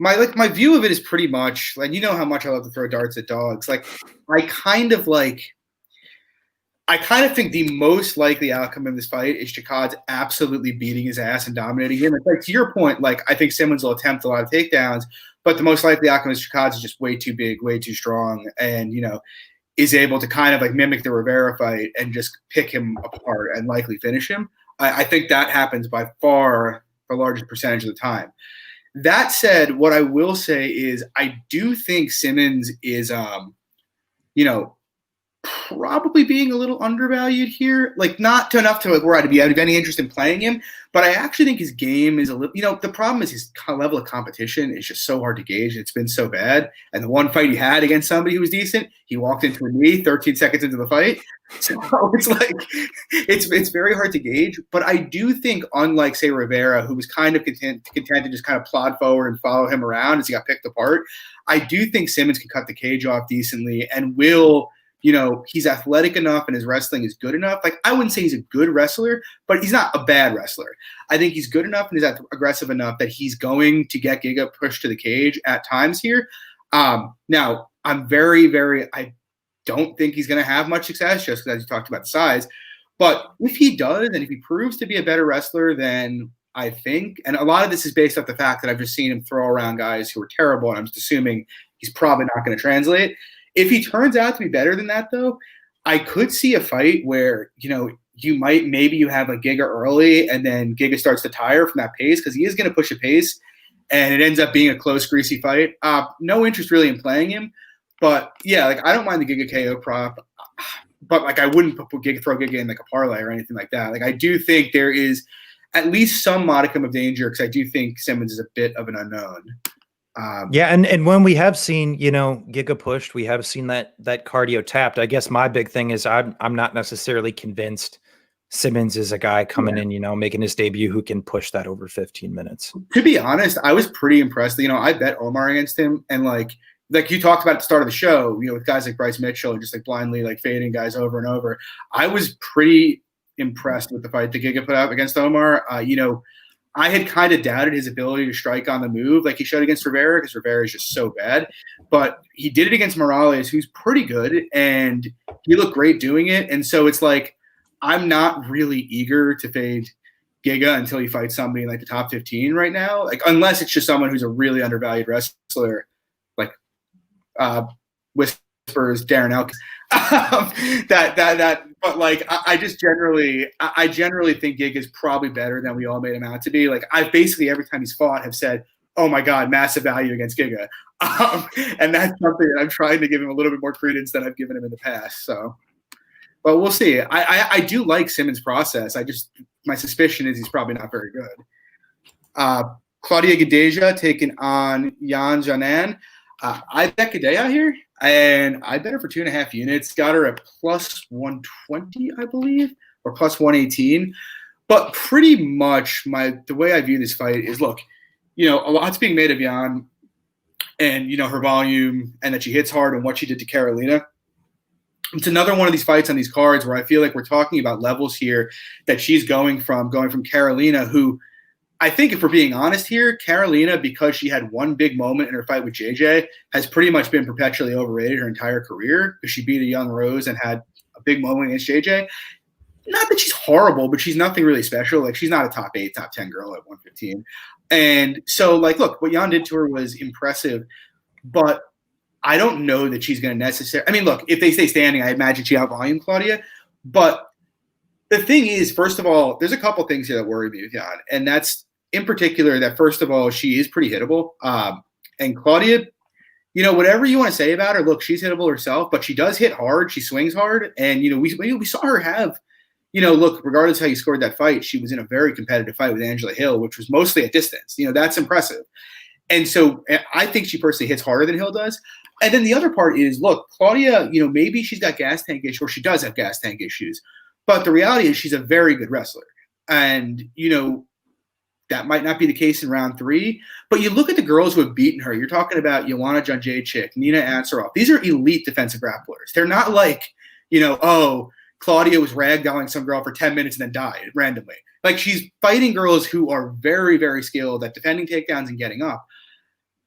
My view of it is pretty much like, you know how much I love to throw darts at dogs. Like I kind of think the most likely outcome of this fight is Chikadze absolutely beating his ass and dominating him. It's like, to your point, like I think Simmons will attempt a lot of takedowns, but the most likely outcome is Chikadze is just way too big, way too strong, and is able to kind of like mimic the Rivera fight and just pick him apart and likely finish him. I think that happens by far the largest percentage of the time. That said, what I will say is I do think Simmons is, probably being a little undervalued here. Like, not to enough to where I'd have any interest in playing him, but I actually think his game is a little, the problem is his level of competition is just so hard to gauge. It's been so bad. And the one fight he had against somebody who was decent, he walked into a knee 13 seconds into the fight. So it's like, it's very hard to gauge. But I do think, unlike, say, Rivera, who was kind of content to just kind of plod forward and follow him around as he got picked apart, I do think Simmons can cut the cage off decently and will, he's athletic enough and his wrestling is good enough. Like, I wouldn't say he's a good wrestler, but he's not a bad wrestler. I think he's good enough and he's aggressive enough that he's going to get Giga pushed to the cage at times here. Now, I'm I don't think he's going to have much success just because, as you talked about, the size. But if he does, and if he proves to be a better wrestler than I think, and a lot of this is based off the fact that I've just seen him throw around guys who are terrible, and I'm just assuming he's probably not going to translate. If he turns out to be better than that, though, I could see a fight where, maybe you have a Giga early and then Giga starts to tire from that pace because he is going to push a pace and it ends up being a close, greasy fight. No interest really in playing him. But, yeah, I don't mind the Giga KO prop. But, I wouldn't throw Giga in, a parlay or anything like that. I do think there is at least some modicum of danger because I do think Simmons is a bit of an unknown.
And when we have seen, Giga pushed, we have seen that cardio tapped. I guess my big thing is I'm not necessarily convinced Simmons is a guy coming in, making his debut who can push that over 15 minutes.
To be honest, I was pretty impressed. I bet Omar against him, and like you talked about at the start of the show, with guys like Bryce Mitchell and just blindly fading guys over and over. I was pretty impressed with the fight that Giga put up against Omar. I had kind of doubted his ability to strike on the move like he showed against Rivera because Rivera is just so bad. But he did it against Morales, who's pretty good, and he looked great doing it. And so it's I'm not really eager to fade Giga until he fights somebody in the top 15 right now, unless it's just someone who's a really undervalued wrestler, whispers Darren Elkins. But I generally think Giga is probably better than we all made him out to be. I've basically every time he's fought have said, oh my God, massive value against Giga. And that's something that I'm trying to give him a little bit more credence than I've given him in the past. So, but we'll see. I do like Simmons' process. My suspicion is he's probably not very good. Claudia Gadelha taking on Yan Janan. I bet Gadelha here. And I bet her for 2.5 units. Got her at plus 120, I believe, or plus 118. But pretty much the way I view this fight is, look, a lot's being made of Yan and, her volume and that she hits hard and what she did to Carolina. It's another one of these fights on these cards where I feel like we're talking about levels here that she's going from Carolina, who I think if we're being honest here, Carolina, because she had one big moment in her fight with JJ, has pretty much been perpetually overrated her entire career because she beat a young Rose and had a big moment against JJ. Not that she's horrible, but she's nothing really special. She's not a top 8, top 10 girl at 115. And so, look, what Yan did to her was impressive, but I don't know that she's going to necessarily – I mean, look, if they stay standing, I imagine she out-volume Claudia. But the thing is, first of all, there's a couple things here that worry me with Yan, and that's – in particular, that first of all, she is pretty hittable. And Claudia, whatever you want to say about her, look, she's hittable herself, but she does hit hard. She swings hard. And, we saw her have, look, regardless of how you scored that fight, she was in a very competitive fight with Angela Hill, which was mostly at distance. That's impressive. And so I think she personally hits harder than Hill does. And then the other part is, look, Claudia, maybe she's got gas tank issues, or she does have gas tank issues. But the reality is she's a very good wrestler. And, that might not be the case in round 3, but you look at the girls who have beaten her. You're talking about Joanna Jędrzejczyk, Nina Ansaroff. These are elite defensive grapplers. They're not Claudia was ragdolling some girl for 10 minutes and then died randomly. She's fighting girls who are very, very skilled at defending takedowns and getting up.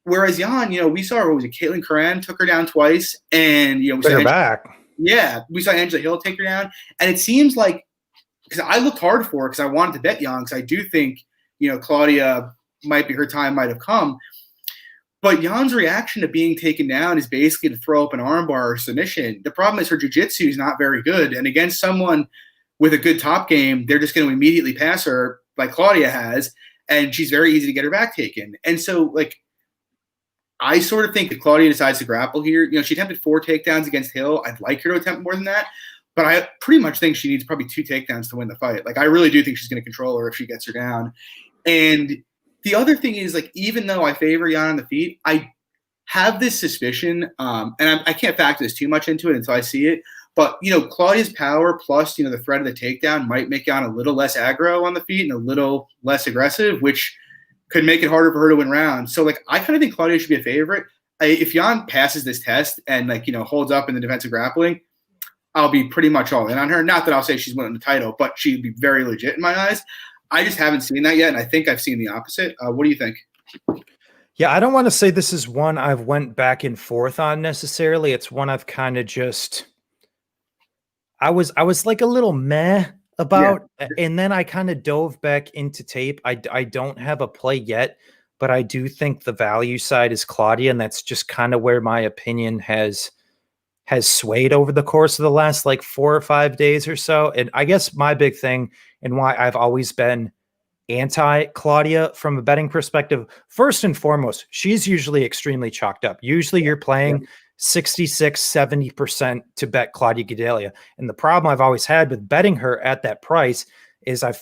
Whereas Yan, we saw her, Caitlin Curran took her down twice, and we
saw her back.
Yeah, we saw Angela Hill take her down, and it seems because I looked hard for her because I wanted to bet Yan because I do think. Claudia her time might have come. But Yan's reaction to being taken down is basically to throw up an armbar or submission. The problem is her jiu-jitsu is not very good. And against someone with a good top game, they're just going to immediately pass her like Claudia has, and she's very easy to get her back taken. And so, like, I sort of think if Claudia decides to grapple here, she attempted 4 takedowns against Hill. I'd like her to attempt more than that, but I pretty much think she needs probably 2 takedowns to win the fight. Like, I really do think she's going to control her if she gets her down. And the other thing is, like, even though I favor Jan on the feet, I have this suspicion, and I can't factor this too much into it until I see it, but, Claudia's power plus, the threat of the takedown might make Jan a little less aggro on the feet and a little less aggressive, which could make it harder for her to win rounds. So, like, I kind of think Claudia should be a favorite. If Jan passes this test and, like, holds up in the defensive grappling, I'll be pretty much all in on her. Not that I'll say she's winning the title, but she'd be very legit in my eyes. I just haven't seen that yet, and I think I've seen the opposite. What do you think?
Yeah, I don't want to say this is one I've went back and forth on necessarily. It's one I've kind of just I was like a little meh about, and then I kind of dove back into tape. I don't have a play yet, but I do think the value side is Claudia, and that's just kind of where my opinion has swayed over the course of the last like 4 or 5 days or so. And I guess my big thing and why I've always been anti-Claudia from a betting perspective, first and foremost, she's usually extremely chalked up. Usually you're playing 66, 70% to bet Claudia Gadelha. And the problem I've always had with betting her at that price is I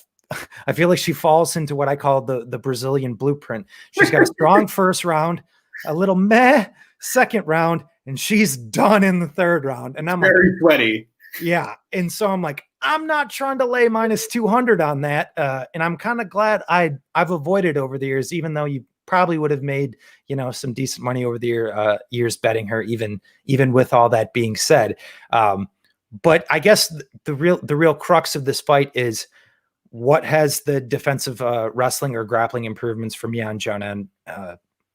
feel like she falls into what I call the Brazilian blueprint. She's got a strong first round, a little meh second round, and she's done in the third round. And I'm
very sweaty.
Yeah. And so I'm like, I'm not trying to lay minus 200 on that. And I'm kind of glad I've avoided over the years, even though you probably would have made, some decent money over the years betting her, even with all that being said. But I guess the real crux of this fight is what has the defensive wrestling or grappling improvements from Jan Jonan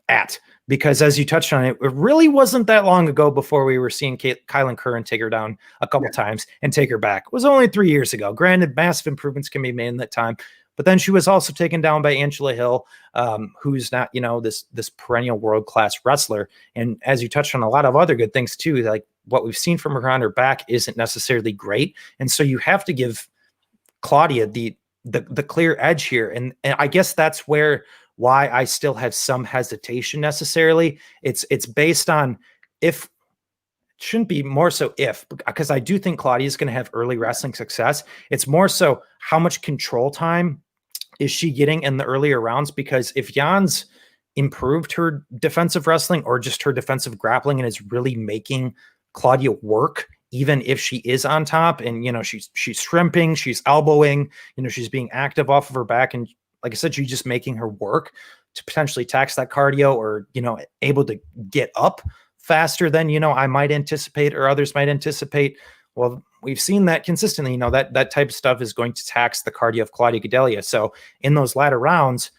at? Because as you touched on it really wasn't that long ago before we were seeing Kylan Curran take her down a couple times and take her back. It was only 3 years ago. Granted, massive improvements can be made in that time, but then she was also taken down by Angela Hill, who's not, this perennial world-class wrestler. And as you touched on a lot of other good things too, like what we've seen from her on her back isn't necessarily great. And so you have to give Claudia the clear edge here. And I guess that's why I still have some hesitation necessarily. It's based on if, shouldn't be more so if, because I do think Claudia is going to have early wrestling success. It's more so how much control time is she getting in the earlier rounds? Because if Jan's improved her defensive wrestling or just her defensive grappling and is really making Claudia work, even if she is on top and, she's shrimping, she's elbowing, she's being active off of her back. And like I said, she's just making her work to potentially tax that cardio or, able to get up faster than, I might anticipate or others might anticipate. Well, we've seen that consistently, that type of stuff is going to tax the cardio of Claudia Gadelha. So in those latter rounds,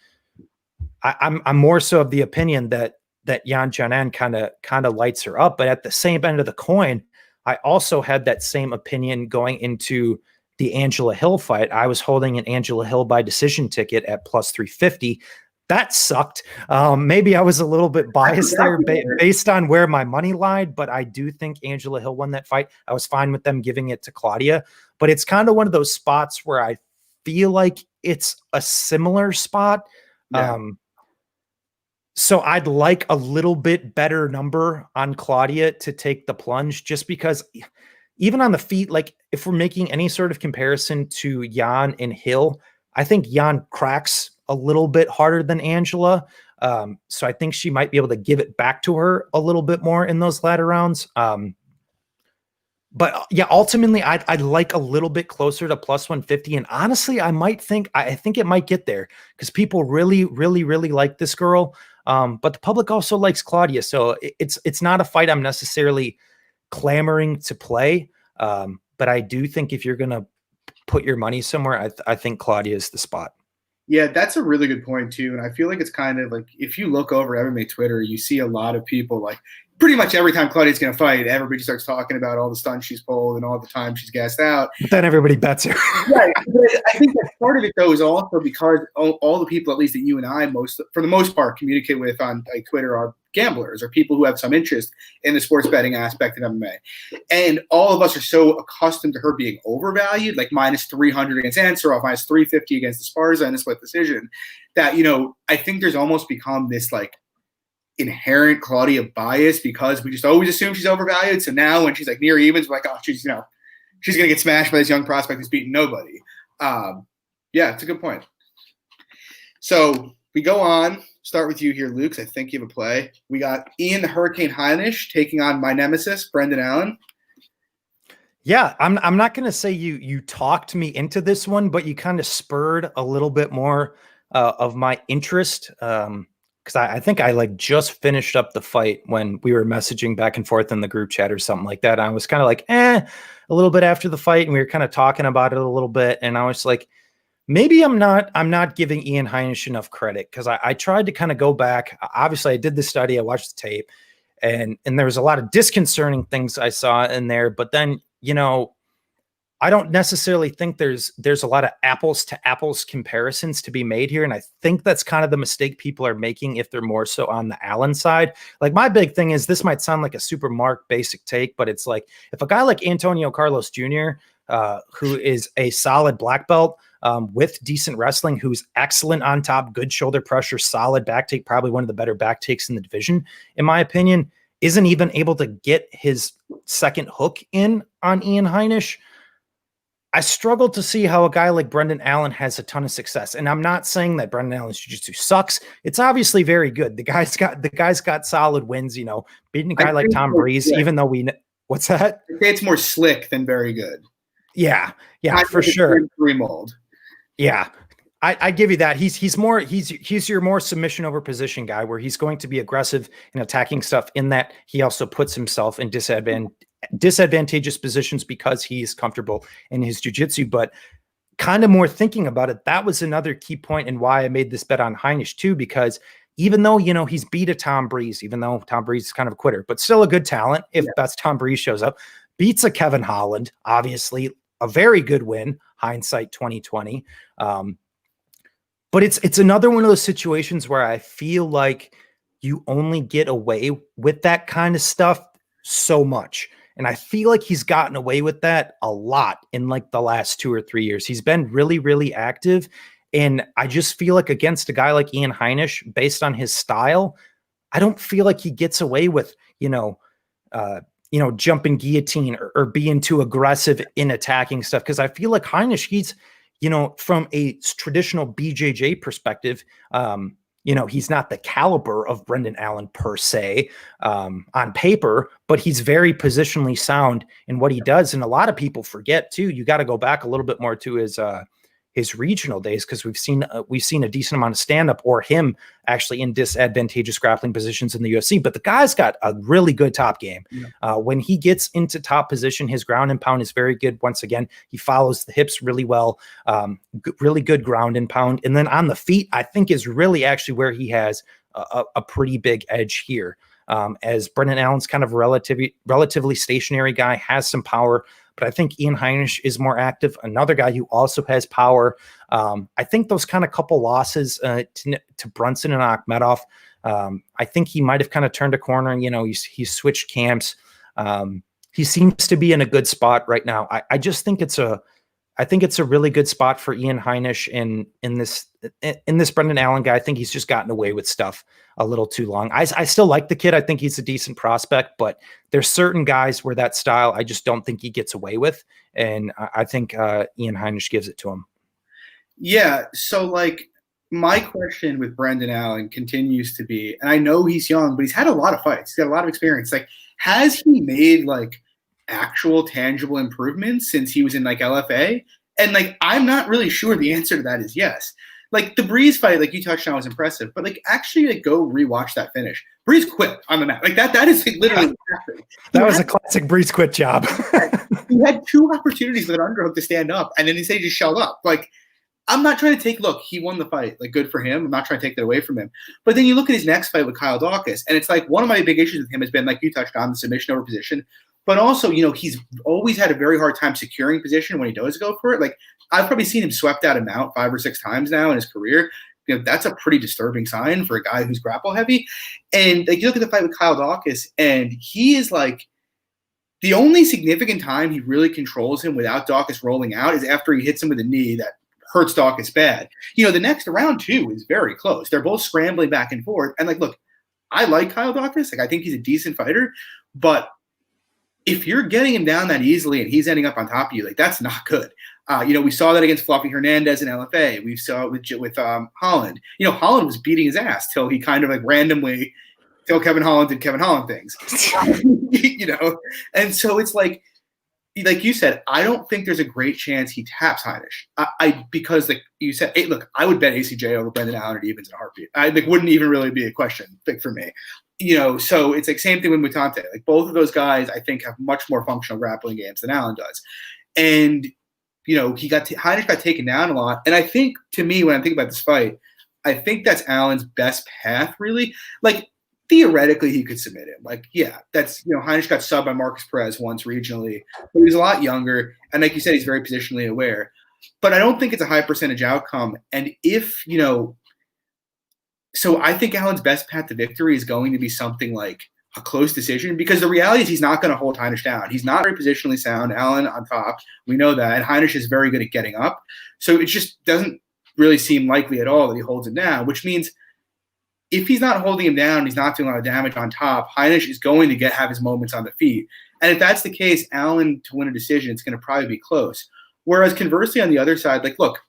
I'm more so of the opinion that Jan Jonan kind of lights her up. But at the same end of the coin, I also had that same opinion going into the Angela Hill fight. I was holding an Angela Hill by decision ticket at plus 350. That sucked. Maybe I was a little bit biased there based on where my money lied, but I do think Angela Hill won that fight. I was fine with them giving it to Claudia, but it's kind of one of those spots where I feel like it's a similar spot. Yeah. So I'd like a little bit better number on Claudia to take the plunge, just because even on the feet, like if we're making any sort of comparison to Jan and Hill, I think Jan cracks a little bit harder than Angela. So I think she might be able to give it back to her a little bit more in those latter rounds. But yeah, ultimately I'd like a little bit closer to plus 150. And honestly, I think it might get there because people really, really, really like this girl. But the public also likes Claudia. So it's not a fight I'm necessarily clamoring to play. But I do think if you're going to put your money somewhere, I think Claudia is the spot.
Yeah, that's a really good point too. And I feel like it's kind of like, if you look over MMA Twitter, you see a lot of people like pretty much every time Claudia's going to fight, everybody starts talking about all the stunts she's pulled and all the time she's gassed out.
But then everybody bets her.
Right. But I think that part of it, though, is also because all the people, at least that you and I, for the most part, communicate with on like Twitter are gamblers or people who have some interest in the sports betting aspect of MMA. And all of us are so accustomed to her being overvalued, like minus 300 against Ansarov, minus 350 against Esparza in a split decision, that, I think there's almost become this like inherent Claudia bias because we just always assume she's overvalued. So now when she's like near evens, we're like, oh, she's going to get smashed by this young prospect who's beating nobody. Yeah, it's a good point. So we go on. Start with you here, Luke. I think you have a play. We got Ian the Hurricane Heinisch taking on my nemesis, Brendan Allen.
Yeah, I'm not going to say you talked me into this one, but you kind of spurred a little bit more of my interest. Because I think I like just finished up the fight when we were messaging back and forth in the group chat or something like that. I was kind of like, a little bit after the fight, and we were kind of talking about it a little bit, and I was like, maybe I'm not giving Ian Heinisch enough credit because I tried to kind of go back. Obviously, I did the study, I watched the tape, and there was a lot of disconcerting things I saw in there. But then, I don't necessarily think there's a lot of apples to apples comparisons to be made here. And I think that's kind of the mistake people are making if they're more so on the Allen side. Like my big thing is this might sound like a super marked basic take, but it's like if a guy like Antonio Carlos Jr., who is a solid black belt with decent wrestling, who's excellent on top, good shoulder pressure, solid back take, probably one of the better back takes in the division, in my opinion, isn't even able to get his second hook in on Ian Heinisch. I struggle to see how a guy like Brendan Allen has a ton of success. And I'm not saying that Brendan Allen's jiu-jitsu sucks. It's obviously very good. The guy's got solid wins, beating a guy like Tom Breeze, even though what's that?
I'd say it's more slick than very good.
Yeah, for sure.
Remold.
Yeah. I give you that. He's your more submission over position guy where he's going to be aggressive and attacking stuff in that he also puts himself in disadvantageous positions because he's comfortable in his jiu-jitsu. But kind of more thinking about it, that was another key point in why I made this bet on Heinisch too, because even though, he's beat a Tom Breeze, even though Tom Breeze is kind of a quitter, but still a good talent if that's Tom Breeze shows up, beats a Kevin Holland, obviously a very good win, hindsight 2020. But it's another one of those situations where I feel like you only get away with that kind of stuff so much. And I feel like he's gotten away with that a lot in like the last 2 or 3 years. He's been really, really active. And I just feel like against a guy like Ian Heinisch, based on his style, I don't feel like he gets away with, jumping guillotine or being too aggressive in attacking stuff. Because I feel like Heinisch, he's, from a traditional BJJ perspective, he's not the caliber of Brendan Allen per se on paper, but he's very positionally sound in what he does. And a lot of people forget too, you got to go back a little bit more to his regional days, because we've seen a decent amount of stand-up or him actually in disadvantageous grappling positions in the UFC. But the guy's got a really good top game. When he gets into top position, his ground and pound is very good. Once again, he follows the hips really well, really good ground and pound. And then on the feet, I think is really actually where he has a pretty big edge here. As Brendan Allen's kind of relatively stationary guy, has some power, but I think Ian Heinisch is more active. Another guy who also has power. I think those kind of couple losses to Brunson and Akhmedov, I think he might have kind of turned a corner. He's switched camps. He seems to be in a good spot right now. I just think it's a really good spot for Ian Heinisch in this Brendan Allen guy. I think he's just gotten away with stuff a little too long. I still like the kid. I think he's a decent prospect, but there's certain guys where that style I just don't think he gets away with, and I think Ian Heinisch gives it to him.
Yeah. So like my question with Brendan Allen continues to be, and I know he's young, but he's had a lot of fights. He's got a lot of experience. Like, has he made like actual tangible improvements since he was in like LFA? And like, I'm not really sure the answer to that is yes. Like the Breeze fight, like you touched on, was impressive, but like actually like go rewatch that finish. Breeze quit on the mat. Like that is like literally what happened.
That was a classic Breeze quit job.
He had 2 opportunities with an underhook to stand up, and then he just showed up. Like I'm not trying to look, he won the fight. Like, good for him. I'm not trying to take that away from him. But then you look at his next fight with Kyle Dawkins, and it's like one of my big issues with him has been, like you touched on, the submission over position. But also, he's always had a very hard time securing position when he does go for it. Like, I've probably seen him swept out of mount 5 or 6 times now in his career. That's a pretty disturbing sign for a guy who's grapple heavy. And like, you look at the fight with Kyle Dawkins, and he is like, the only significant time he really controls him without Dawkins rolling out is after he hits him with a knee that hurts Dawkins bad. The next round 2 is very close. They're both scrambling back and forth. And like, look, I like Kyle Dawkins. Like, I think he's a decent fighter, but if you're getting him down that easily and he's ending up on top of you, like, that's not good. We saw that against Fluffy Hernandez in LFA. We saw it with Holland. Holland was beating his ass till he kind of like randomly, till Kevin Holland did Kevin Holland things. And so it's like you said, I don't think there's a great chance he taps Heinisch. Because like you said, hey, look, I would bet ACJ over Brendan Allen at evens in a heartbeat. I like wouldn't even really be a question for me. So it's like same thing with Mutante. Like, both of those guys, I think, have much more functional grappling games than Allen does. And, Heinisch got taken down a lot. And I think, to me, when I think about this fight, I think that's Allen's best path, really. Like, theoretically, he could submit him. Like, yeah, that's, Heinisch got subbed by Marcus Perez once regionally, but he's a lot younger. And like you said, he's very positionally aware. But I don't think it's a high percentage outcome. And if, so I think Allen's best path to victory is going to be something like a close decision, because the reality is he's not going to hold Heinisch down. He's not very positionally sound. Allen on top, we know that. And Heinisch is very good at getting up. So it just doesn't really seem likely at all that he holds him down, which means if he's not holding him down, he's not doing a lot of damage on top, Heinisch is going to have his moments on the feet. And if that's the case, Allen to win a decision, it's going to probably be close. Whereas conversely on the other side, like, look,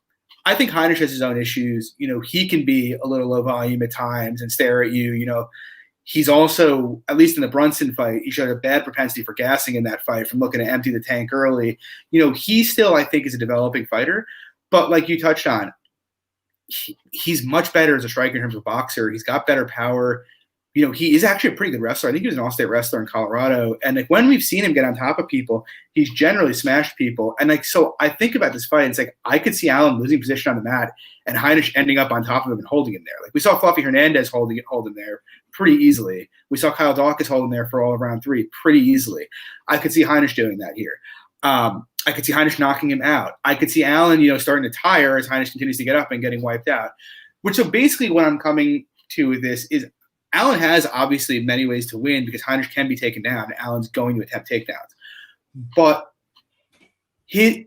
I think Heinisch has his own issues. He can be a little low volume at times and stare at you. He's also, at least in the Brunson fight, he showed a bad propensity for gassing in that fight from looking to empty the tank early. He still, I think, is a developing fighter. But like you touched on, he's much better as a striker in terms of boxer. He's got better power. He is actually a pretty good wrestler. I think he was an all-state wrestler in Colorado. And like, when we've seen him get on top of people, he's generally smashed people. And like, so I think about this fight, and it's like, I could see Allen losing position on the mat and Heinisch ending up on top of him and holding him there. Like, we saw Fluffy Hernandez hold him there pretty easily. We saw Kyle Dawkins hold him there for all of round 3 pretty easily. I could see Heinisch doing that here. I could see Heinisch knocking him out. I could see Allen, starting to tire as Heinisch continues to get up and getting wiped out. So basically what I'm coming to with this is Allen has obviously many ways to win because Heinisch can be taken down and Allen's going to attempt takedowns. But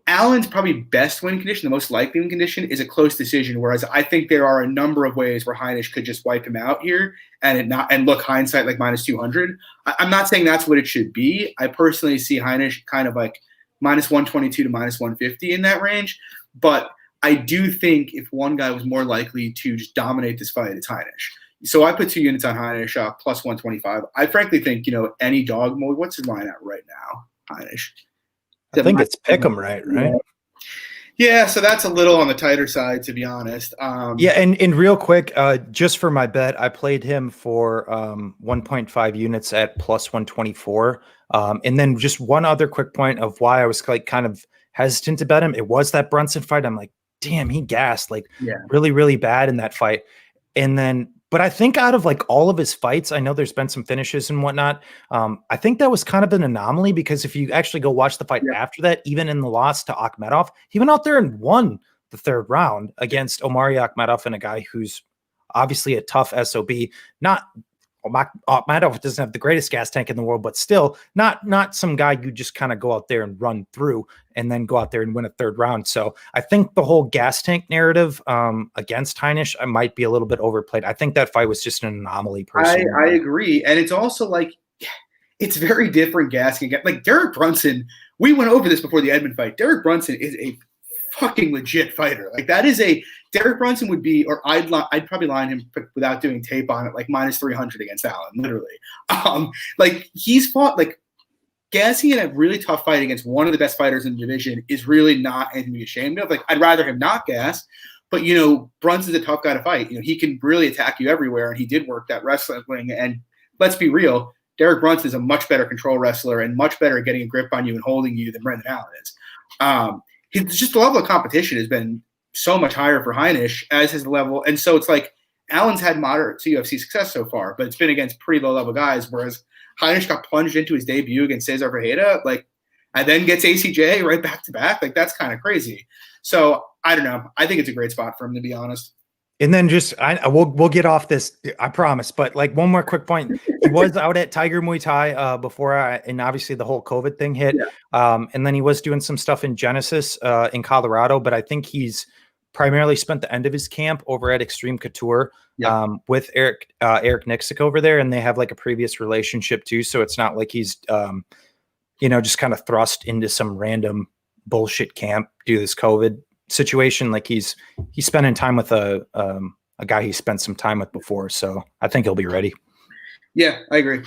Allen's probably best win condition, the most likely win condition, is a close decision, whereas I think there are a number of ways where Heinisch could just wipe him out here and look hindsight like minus 200. I'm not saying that's what it should be. I personally see Heinisch kind of like minus 122 to minus 150 in that range. But I do think if one guy was more likely to just dominate this fight, it's Heinisch. So I put 2 units on Heinisch, plus 125. I frankly think, any dog mode, what's his line at right now, Heinisch?
I think it's pick 'em right?
Yeah, so that's a little on the tighter side, to be honest.
Yeah, and real quick, just for my bet, I played him for 1.5 units at plus 124. And then just one other quick point of why I was like kind of hesitant to bet him. It was that Brunson fight. I'm like, damn, he gassed really, really bad in that fight. And then, but I think out of like all of his fights, I know there's been some finishes and whatnot. I think that was kind of an anomaly because if you actually go watch the fight after that, even in the loss to Akhmedov, he went out there and won the 3rd round against Omari Akhmedov, and a guy who's obviously a tough SOB. Akhmedov doesn't have the greatest gas tank in the world, but still not some guy you just kind of go out there and run through and then go out there and win a 3rd round. So I think the whole gas tank narrative against Heinisch might be a little bit overplayed. I think that fight was just an anomaly. Personally,
I agree, and it's also like it's very different gassing. Like Derek Brunson, we went over this before the Edmund fight. Derek Brunson is a fucking legit fighter. Like that is Derek Brunson would be, or I'd probably line him without doing tape on it, like minus 300 against Allen, literally. Like he's fought like gassing in a really tough fight against one of the best fighters in the division is really not anything to be ashamed of. Like I'd rather him not gas, but Brunson's a tough guy to fight. He can really attack you everywhere, and he did work that wrestling. And let's be real, Derek Brunson is a much better control wrestler and much better at getting a grip on you and holding you than Brendan Allen is. Just the level of competition has been so much higher for Heinisch as his level. And so it's like Allen's had moderate UFC success so far, but it's been against pretty low level guys, whereas Heinisch got plunged into his debut against Cesar Ferreira, like, and then gets ACJ right back to back. Like, that's kind of crazy. So I don't know. I think it's a great spot for him, to be honest.
And then we'll get off this, I promise. But like one more quick point, he was out at Tiger Muay Thai before, and obviously the whole COVID thing hit. Yeah. And then he was doing some stuff in Genesis in Colorado, but I think he's primarily spent the end of his camp over at Extreme Couture with Eric Nixick over there, and they have like a previous relationship too. So it's not like he's just kind of thrust into some random bullshit camp due to this COVID situation. Like he's spending time with a guy he spent some time with before, so I think he'll be ready.
Yeah, I agree.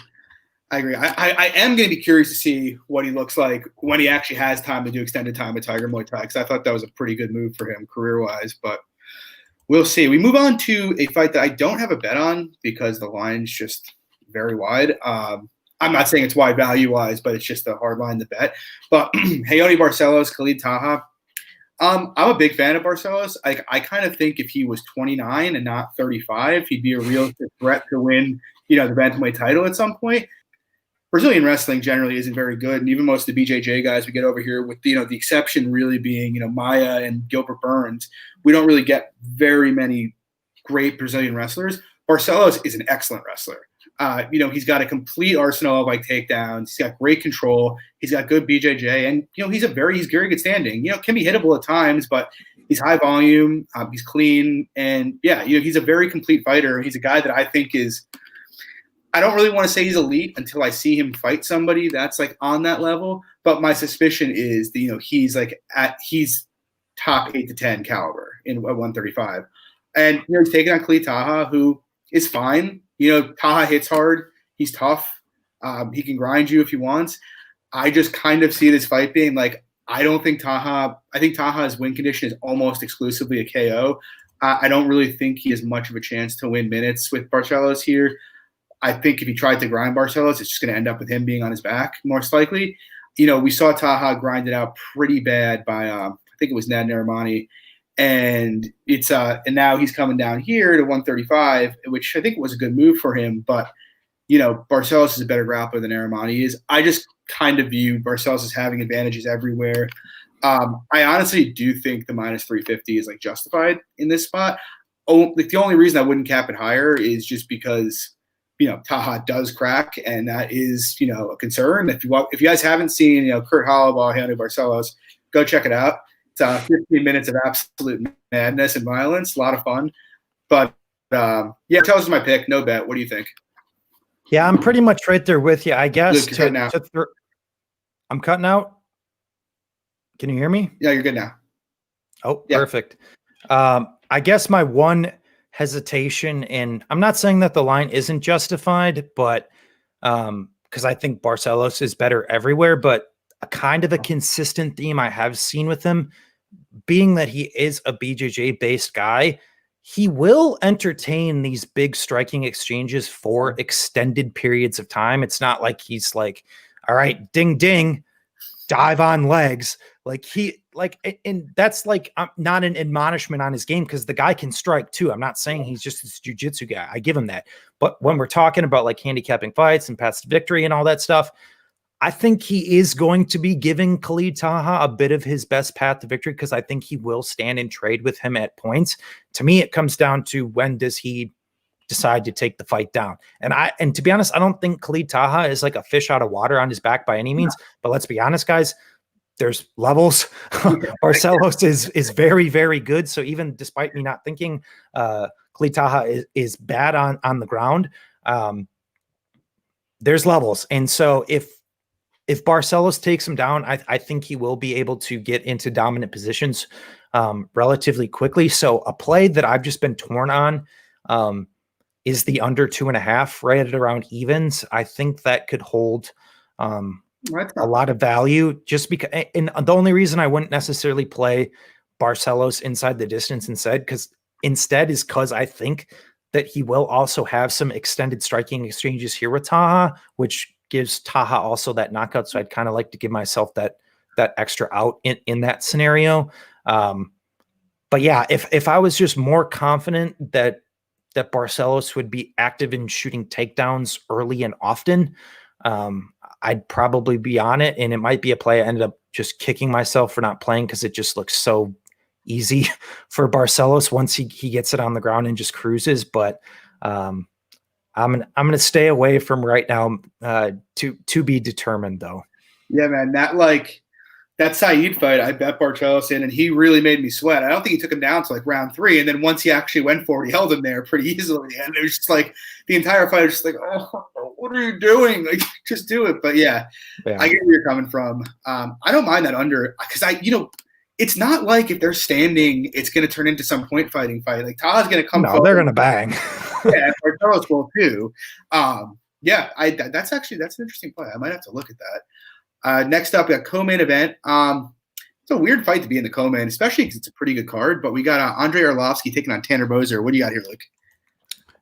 I am going to be curious to see what he looks like when he actually has time to do extended time with Tiger Muay Thai, because I thought that was a pretty good move for him career-wise, but we'll see. We move on to a fight that I don't have a bet on because the line's just very wide. I'm not saying it's wide value-wise, but it's just a hard line to bet. But Heinisch Barcelos, Khalid Taha. I'm a big fan of Barcelos. I kind of think if he was 29 and not 35, he'd be a real threat to win, the bantamweight title at some point. Brazilian wrestling generally isn't very good, and even most of the BJJ guys we get over here, with the exception really being Maya and Gilbert Burns, we don't really get very many great Brazilian wrestlers. Barcelos is an excellent wrestler. He's got a complete arsenal of takedowns. He's got great control. He's got good BJJ, and he's very good standing. Can be hittable at times, but he's high volume. He's clean, and he's a very complete fighter. He's a guy that I think is. I don't really want to say he's elite until I see him fight somebody that's on that level. But my suspicion is that he's top 8 to 10 caliber at 135, and he's taking on Khalid Taha, who is fine. Taha hits hard. He's tough. He can grind you if he wants. I just kind of see this fight being I think Taha's win condition is almost exclusively a KO. I don't really think he has much of a chance to win minutes with Barcelos here. I think if he tried to grind Barcelos, it's just going to end up with him being on his back, most likely. We saw Taha grind it out pretty bad by, I think it was Nad Narimani. And and now he's coming down here to 135, which I think was a good move for him. But, Barcelos is a better grappler than Narimani is. I just kind of view Barcelos as having advantages everywhere. I honestly do think the minus 350 is justified in this spot. The only reason I wouldn't cap it higher is just because, Taha does crack, and that is, a concern. If you guys haven't seen, Kurt Holloway, Heinisch Barcelos, go check it out. It's 15 minutes of absolute madness and violence. A lot of fun. But, Barcelos is my pick. No bet. What do you think?
Yeah, I'm pretty much right there with you. I guess
Luke,
I'm cutting out. Can you hear me?
Yeah, you're good now.
Oh, yeah. Perfect. I guess my one hesitation, and I'm not saying that the line isn't justified, but because I think Barcelos is better everywhere, but a kind of a consistent theme I have seen with him, being that he is a BJJ based guy, he will entertain these big striking exchanges for extended periods of time. It's not like he's all right, ding, ding, dive on legs. And that's not an admonishment on his game, because the guy can strike too. I'm not saying he's just this jiu-jitsu guy. I give him that. But when we're talking about handicapping fights and paths to victory and all that stuff, I think he is going to be giving Khalid Taha a bit of his best path to victory, because I think he will stand and trade with him at points. To me, it comes down to when does he decide to take the fight down. And to be honest, I don't think Khalid Taha is like a fish out of water on his back by any means. But let's be honest, guys, there's levels. Barcelos is very, very good. So even despite me not thinking Khalid Taha is bad on the ground, there's levels. And so if Barcelos takes him down, I think he will be able to get into dominant positions relatively quickly. So a play that I've just been torn on is the under 2.5, right at around evens. I think that could hold a lot of value, just because. And the only reason I wouldn't necessarily play Barcelos inside the distance instead is because I think that he will also have some extended striking exchanges here with Taha, which gives Taha also that knockout. So I'd kind of like to give myself that extra out in that scenario. But But yeah, if I was just more confident that Barcelos would be active in shooting takedowns early and often, I'd probably be on it. And it might be a play I ended up just kicking myself for not playing because it just looks so easy for Barcelos once he gets it on the ground and just cruises. But I'm gonna stay away from right now. To be determined though.
Yeah, man, that Saeed fight, I bet Barcelos in, and he really made me sweat. I don't think he took him down to like round 3, and then once he actually went for it, he held him there pretty easily. And it was just like the entire fight was just like, oh, what are you doing? Like, just do it. But yeah, I get where you're coming from. I don't mind that under because it's not like if they're standing, it's going to turn into some point fighting fight. Like Taha's going to come.
No, they're going to bang.
Yeah, Barcelos will too. Yeah, that's an interesting play. I might have to look at that. Next up, we got co-main event. It's a weird fight to be in the co-main, especially because it's a pretty good card. But we got Andre Arlovski taking on Tanner Boser. What do you got here, Luke?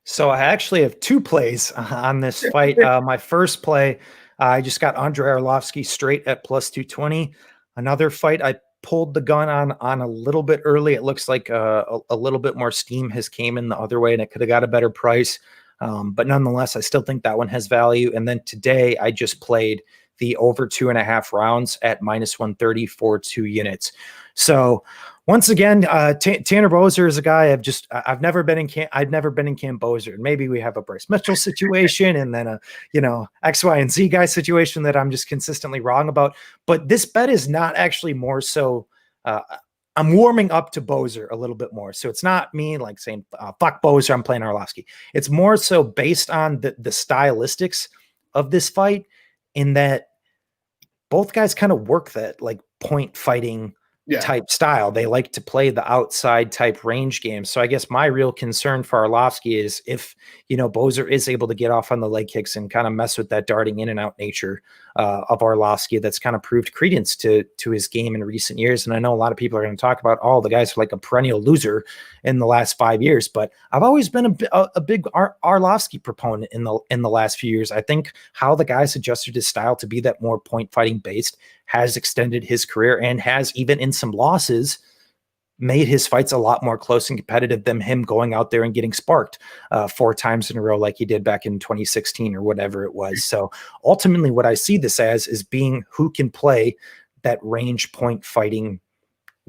So I actually have 2 plays on this fight. My first play, I just got Andre Arlovski straight at plus 220. Another fight, I pulled the gun on a little bit early. It looks like a little bit more steam has came in the other way, and it could have got a better price. But nonetheless, I still think that one has value. And then today, I just played the over 2.5 rounds at minus 130 for 2 units. So once again, Tanner Boser is a guy I've never been in camp. I've never been in Camp Boser. Maybe we have a Bryce Mitchell situation and then a, X, Y, and Z guy situation that I'm just consistently wrong about. But this bet is not actually more so. I'm warming up to Boser a little bit more. So it's not me like saying, fuck Boser, I'm playing Arlovski. It's more so based on the stylistics of this fight, in that both guys kind of work that like point fighting type style. They like to play the outside type range games. So I guess my real concern for Arlovski is if, Boser is able to get off on the leg kicks and kind of mess with that darting in and out nature of Arlovski, that's kind of proved credence to his game in recent years. And I know a lot of people are going to talk about all the guys are like a perennial loser in the last 5 years, but I've always been a big Arlovski proponent in the last few years. I think how the guys adjusted his style to be that more point fighting based has extended his career and has, even in some losses, made his fights a lot more close and competitive than him going out there and getting sparked 4 times in a row like he did back in 2016 or whatever it was. So ultimately what I see this as is being who can play that range point fighting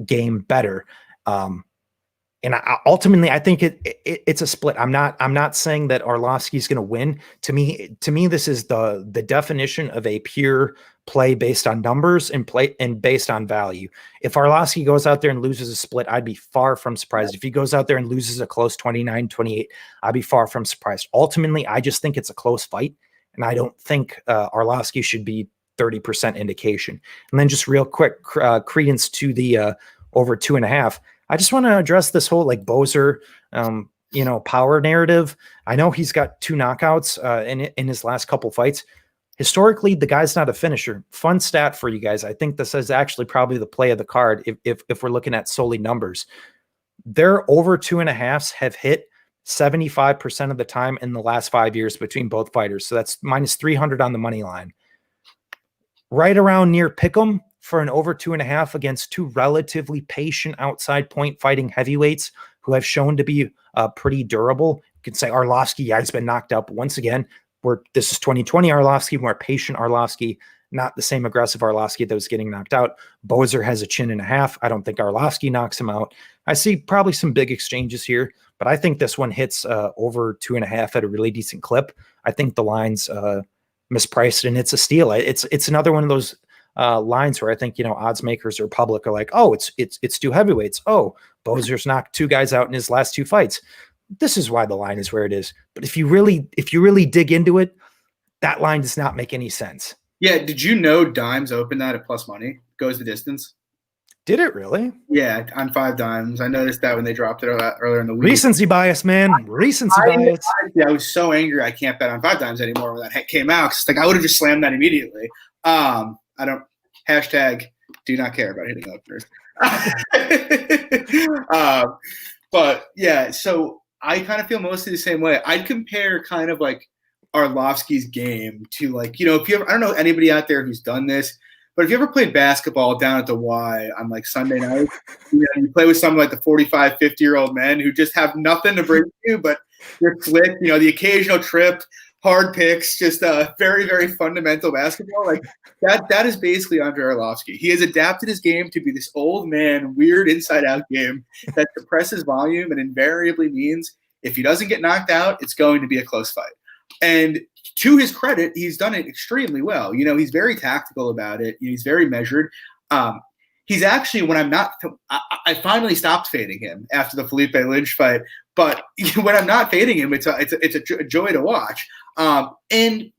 game better. And ultimately, I think it's a split. I'm not saying that Arlovski is going to win. To me, this is the definition of a pure play based on numbers and based on value. If Arlovski goes out there and loses a split, I'd be far from surprised. If he goes out there and loses a close 29-28, I'd be far from surprised. Ultimately, I just think it's a close fight, and I don't think Arlovski should be 30% indication. And then just real quick, credence to the over 2.5. I just want to address this whole like Boser, power narrative. I know he's got 2 knockouts in his last couple fights. Historically, the guy's not a finisher. Fun stat for you guys. I think this is actually probably the play of the card if we're looking at solely numbers. Their over 2.5s have hit 75% of the time in the last 5 years between both fighters. So that's minus 300 on the money line. Right around near pick'em for an over 2.5 against 2 relatively patient outside point fighting heavyweights who have shown to be pretty durable. You can say Arlovski, he's been knocked up. Once again, this is 2020 Arlovski, more patient Arlovski, not the same aggressive Arlovski that was getting knocked out. Boser has a chin and a half. I don't think Arlovski knocks him out. I see probably some big exchanges here, but I think this one hits over 2.5 at a really decent clip. I think the line's mispriced and it's a steal. It's another one of those lines where I think, odds makers or public are like, oh, it's 2 heavyweights. Oh, Boser's knocked 2 guys out in his last 2 fights. This is why the line is where it is. But if you really dig into it, that line does not make any sense.
Yeah. Did you know Dimes opened that at plus money? Goes the distance.
Did it really?
Yeah, on 5 Dimes. I noticed that when they dropped it earlier in the week.
Recency bias, man. Recency bias.
I was so angry I can't bet on 5 Dimes anymore when that came out. Cause I would have just slammed that immediately. I don't # do not care about hitting openers. But yeah, so I kind of feel mostly the same way. I'd compare kind of like Arlovski's game to like, if you ever, I don't know anybody out there who's done this, But if you ever played basketball down at the Y on like Sunday night, you play with some like the 45, 50-year-old men who just have nothing to bring you, but they're slick, the occasional trip, hard picks, just very, very fundamental basketball. Like that is basically Andre Arlovski. He has adapted his game to be this old man, weird inside-out game that suppresses volume and invariably means if he doesn't get knocked out, it's going to be a close fight. And to his credit, he's done it extremely well. He's very tactical about it. He's very measured. He's actually, when I'm not, I finally stopped fading him after the Felipe Lynch fight. But when I'm not fading him, it's a joy to watch. And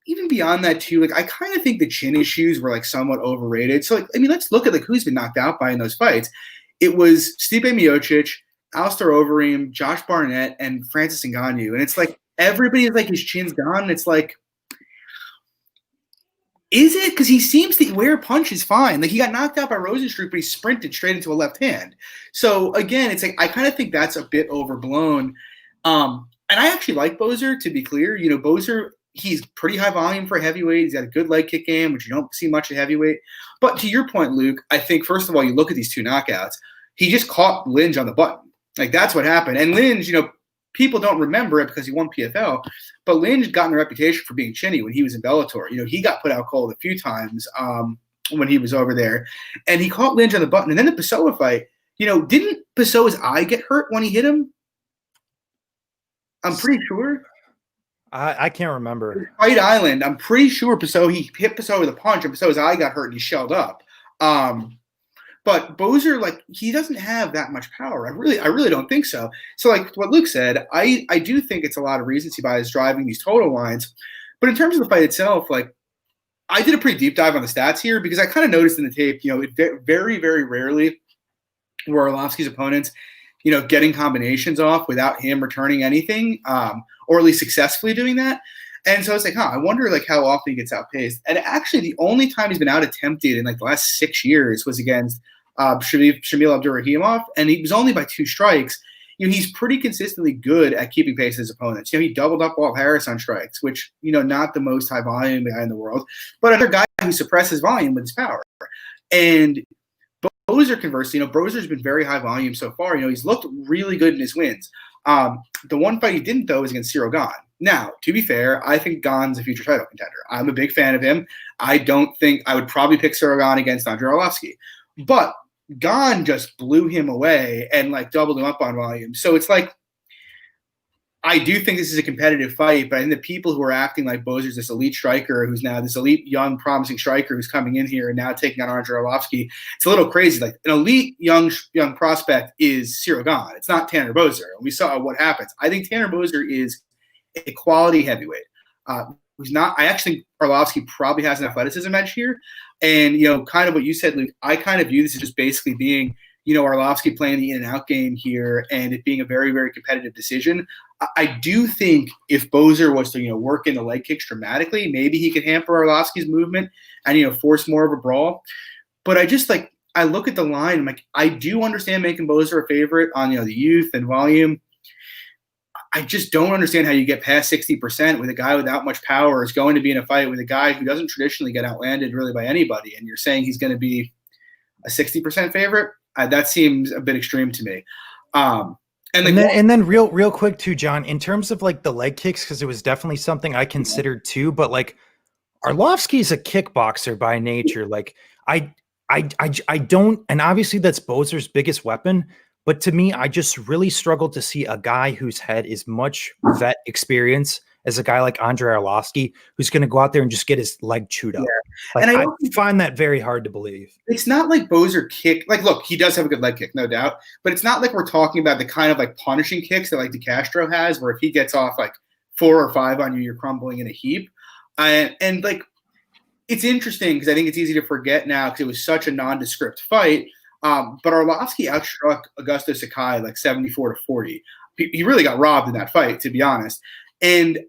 even beyond that too, like I kind of think the chin issues were like somewhat overrated. So like, I mean, let's look at like who's been knocked out by in those fights. It was Stipe Miocic, Alistair Overeem, Josh Barnett, and Francis Ngannou. And it's like everybody is like his chin's gone. And it's like, is it? Because he seems to wear punches fine. Like he got knocked out by Rosenstruck, but he sprinted straight into a left hand. So again, it's like I kind of think that's a bit overblown. And I actually like Boser, to be clear. Boser, he's pretty high volume for a heavyweight. He's got a good leg kick game, which you don't see much at heavyweight. But to your point, Luke, I think, first of all, you look at these two knockouts. He just caught Lynch on the button. Like, that's what happened. And Lynch, people don't remember it because he won PFL, but Lynch got a reputation for being chinny when he was in Bellator. He got put out cold a few times when he was over there. And he caught Lynch on the button. And then the Pessoa fight, didn't Pessoa's eye get hurt when he hit him? I'm pretty sure.
I can't remember.
Fight Island, I'm pretty sure he hit Pessoa with a punch, and Pessoa's eye got hurt and he shelled up. But Boser, like, he doesn't have that much power. I really don't think so. So, like what Luke said, I do think it's a lot of recency bias driving these total lines. But in terms of the fight itself, like, I did a pretty deep dive on the stats here because I kind of noticed in the tape, it very, very rarely were Arlovski's opponents getting combinations off without him returning anything, or at least successfully doing that. And so I was like, I wonder like how often he gets outpaced. And actually the only time he's been out attempted in like the last 6 years was against Shamil Abdurakhimov, and he was only by 2 strikes. He's pretty consistently good at keeping pace with his opponents. He doubled up Walt Harris on strikes, which, not the most high volume guy in the world, but another guy who suppresses volume with his power. And Boser, conversely, Boser's been very high volume so far. He's looked really good in his wins. The one fight he didn't, though, was against Cyril Gane. Now, to be fair, I think Gane's a future title contender. I'm a big fan of him. I don't think I would probably pick Cyril Gane against Andre Arlovski. But Gane just blew him away and, like, doubled him up on volume. So it's like, I do think this is a competitive fight, but I think the people who are acting like Boser's this elite striker who's now this elite, young, promising striker who's coming in here and now taking on Andre Arlovski, it's a little crazy. Like, an elite young prospect is Cyril Gane. It's not Tanner Boser. And we saw what happens. I think Tanner Boser is a quality heavyweight. Who's not? I actually think Arlovski probably has an athleticism edge here. And, kind of what you said, Luke, I kind of view this as just basically being, Arlovski playing the in and out game here and it being a very, very competitive decision. I do think if Boser was to, work in the leg kicks dramatically, maybe he could hamper Arlovski's movement and, force more of a brawl. But I look at the line, I'm like, I do understand making Boser a favorite on, the youth and volume. I just don't understand how you get past 60% with a guy without much power is going to be in a fight with a guy who doesn't traditionally get outlanded really by anybody. And you're saying he's going to be a 60% favorite? That seems a bit extreme to me. And
then real quick too, John, in terms of like the leg kicks, because it was definitely something I considered too, but like Arlovski is a kickboxer by nature. Like I don't, and obviously that's Boser's biggest weapon, but to me, I just really struggled to see a guy whose head is much vet experience as a guy like Andre Arlovski, who's going to go out there and just get his leg chewed up.
Yeah.
Like, I find that very hard to believe.
It's not like Boser kick. Like, look, he does have a good leg kick, no doubt. But it's not like we're talking about the kind of like punishing kicks that like DeCastro has, where if he gets off like 4 or 5 on you, you're crumbling in a heap. And like, it's interesting because I think it's easy to forget now because it was such a nondescript fight. But Arlovski outstruck Augusto Sakai like 74-40. He really got robbed in that fight, to be honest. And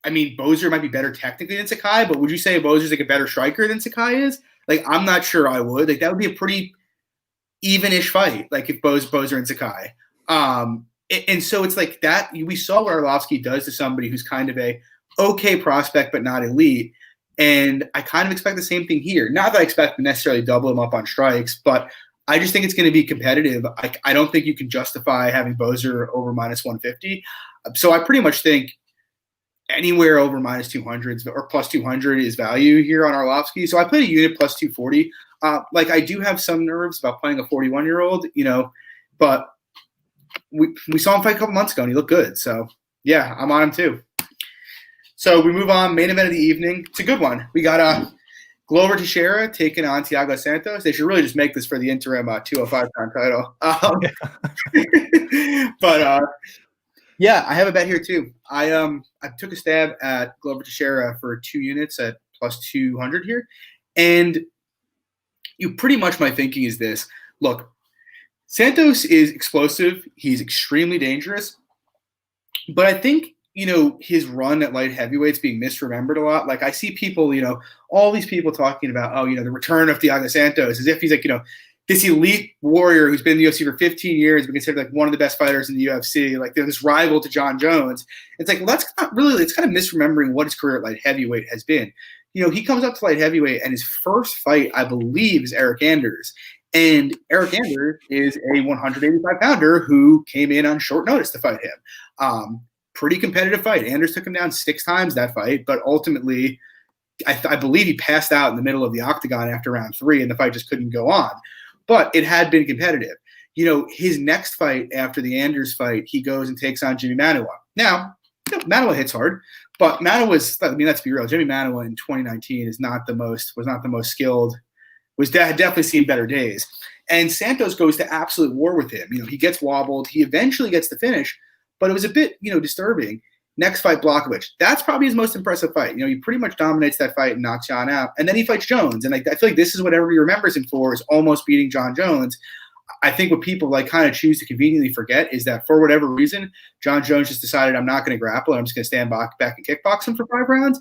I mean, Boser might be better technically than Sakai, but would you say Boser's like a better striker than Sakai is? Like, I'm not sure I would. Like, that would be a pretty even-ish fight, like if Boser and Sakai. And so it's like that. We saw what Arlovski does to somebody who's kind of a okay prospect but not elite. And I kind of expect the same thing here. Not that I expect to necessarily double him up on strikes, but I just think it's going to be competitive. I don't think you can justify having Boser over minus 150. So I pretty much think anywhere over minus 200 or plus 200 is value here on Arlovski. So I played a unit plus 240. I do have some nerves about playing a 41-year-old, but we saw him fight a couple months ago and he looked good. So yeah, I'm on him too. So we move on. Main event of the evening. It's a good one. We got Glover Teixeira taking on Thiago Santos. They should really just make this for the interim 205-pound title. Yeah, I have a bet here too. I took a stab at Glover Teixeira for 2 units at plus 200 here. And pretty much my thinking is this. Look, Santos is explosive. He's extremely dangerous. But I think, his run at light heavyweight's being misremembered a lot. Like I see people, all these people talking about, the return of Thiago Santos as if he's like, this elite warrior who's been in the UFC for 15 years, but considered like one of the best fighters in the UFC. Like they're this rival to John Jones. It's like, well, that's not really, it's kind of misremembering what his career at light heavyweight has been. He comes up to light heavyweight and his first fight, I believe, is Eric Anders. And Eric Anders is a 185-pounder who came in on short notice to fight him. Pretty competitive fight. Anders took him down 6 times that fight, but ultimately, I believe he passed out in the middle of the octagon after round 3, and the fight just couldn't go on. But it had been competitive. His next fight after the Anders fight, he goes and takes on Jimmy Manuwa. Now, Manuwa hits hard, but let's be real. Jimmy Manuwa in 2019 was not the most skilled. Had definitely seen better days. And Santos goes to absolute war with him. He gets wobbled. He eventually gets the finish, but it was a bit, disturbing. Next fight, Blachowicz. That's probably his most impressive fight. He pretty much dominates that fight and knocks John out. And then he fights Jones. And I feel like this is what everybody remembers him for, is almost beating John Jones. I think what people kind of choose to conveniently forget is that for whatever reason, John Jones just decided, I'm not going to grapple. I'm just going to stand back and kickbox him for 5 rounds.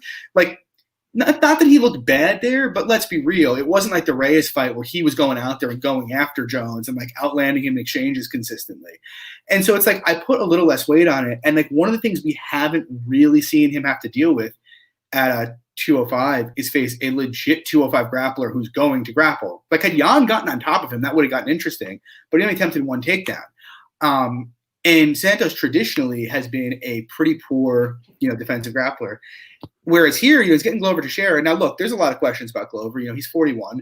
Not that he looked bad there, but let's be real. It wasn't like the Reyes fight where he was going out there and going after Jones and outlanding him in exchanges consistently. And so it's I put a little less weight on it. And one of the things we haven't really seen him have to deal with at 205 is face a legit 205 grappler who's going to grapple. Had Jan gotten on top of him, that would have gotten interesting, but he only attempted 1 takedown. And Santos traditionally has been a pretty poor, defensive grappler. Whereas here, he's getting Glover Teixeira. Now, look, there's a lot of questions about Glover. He's 41.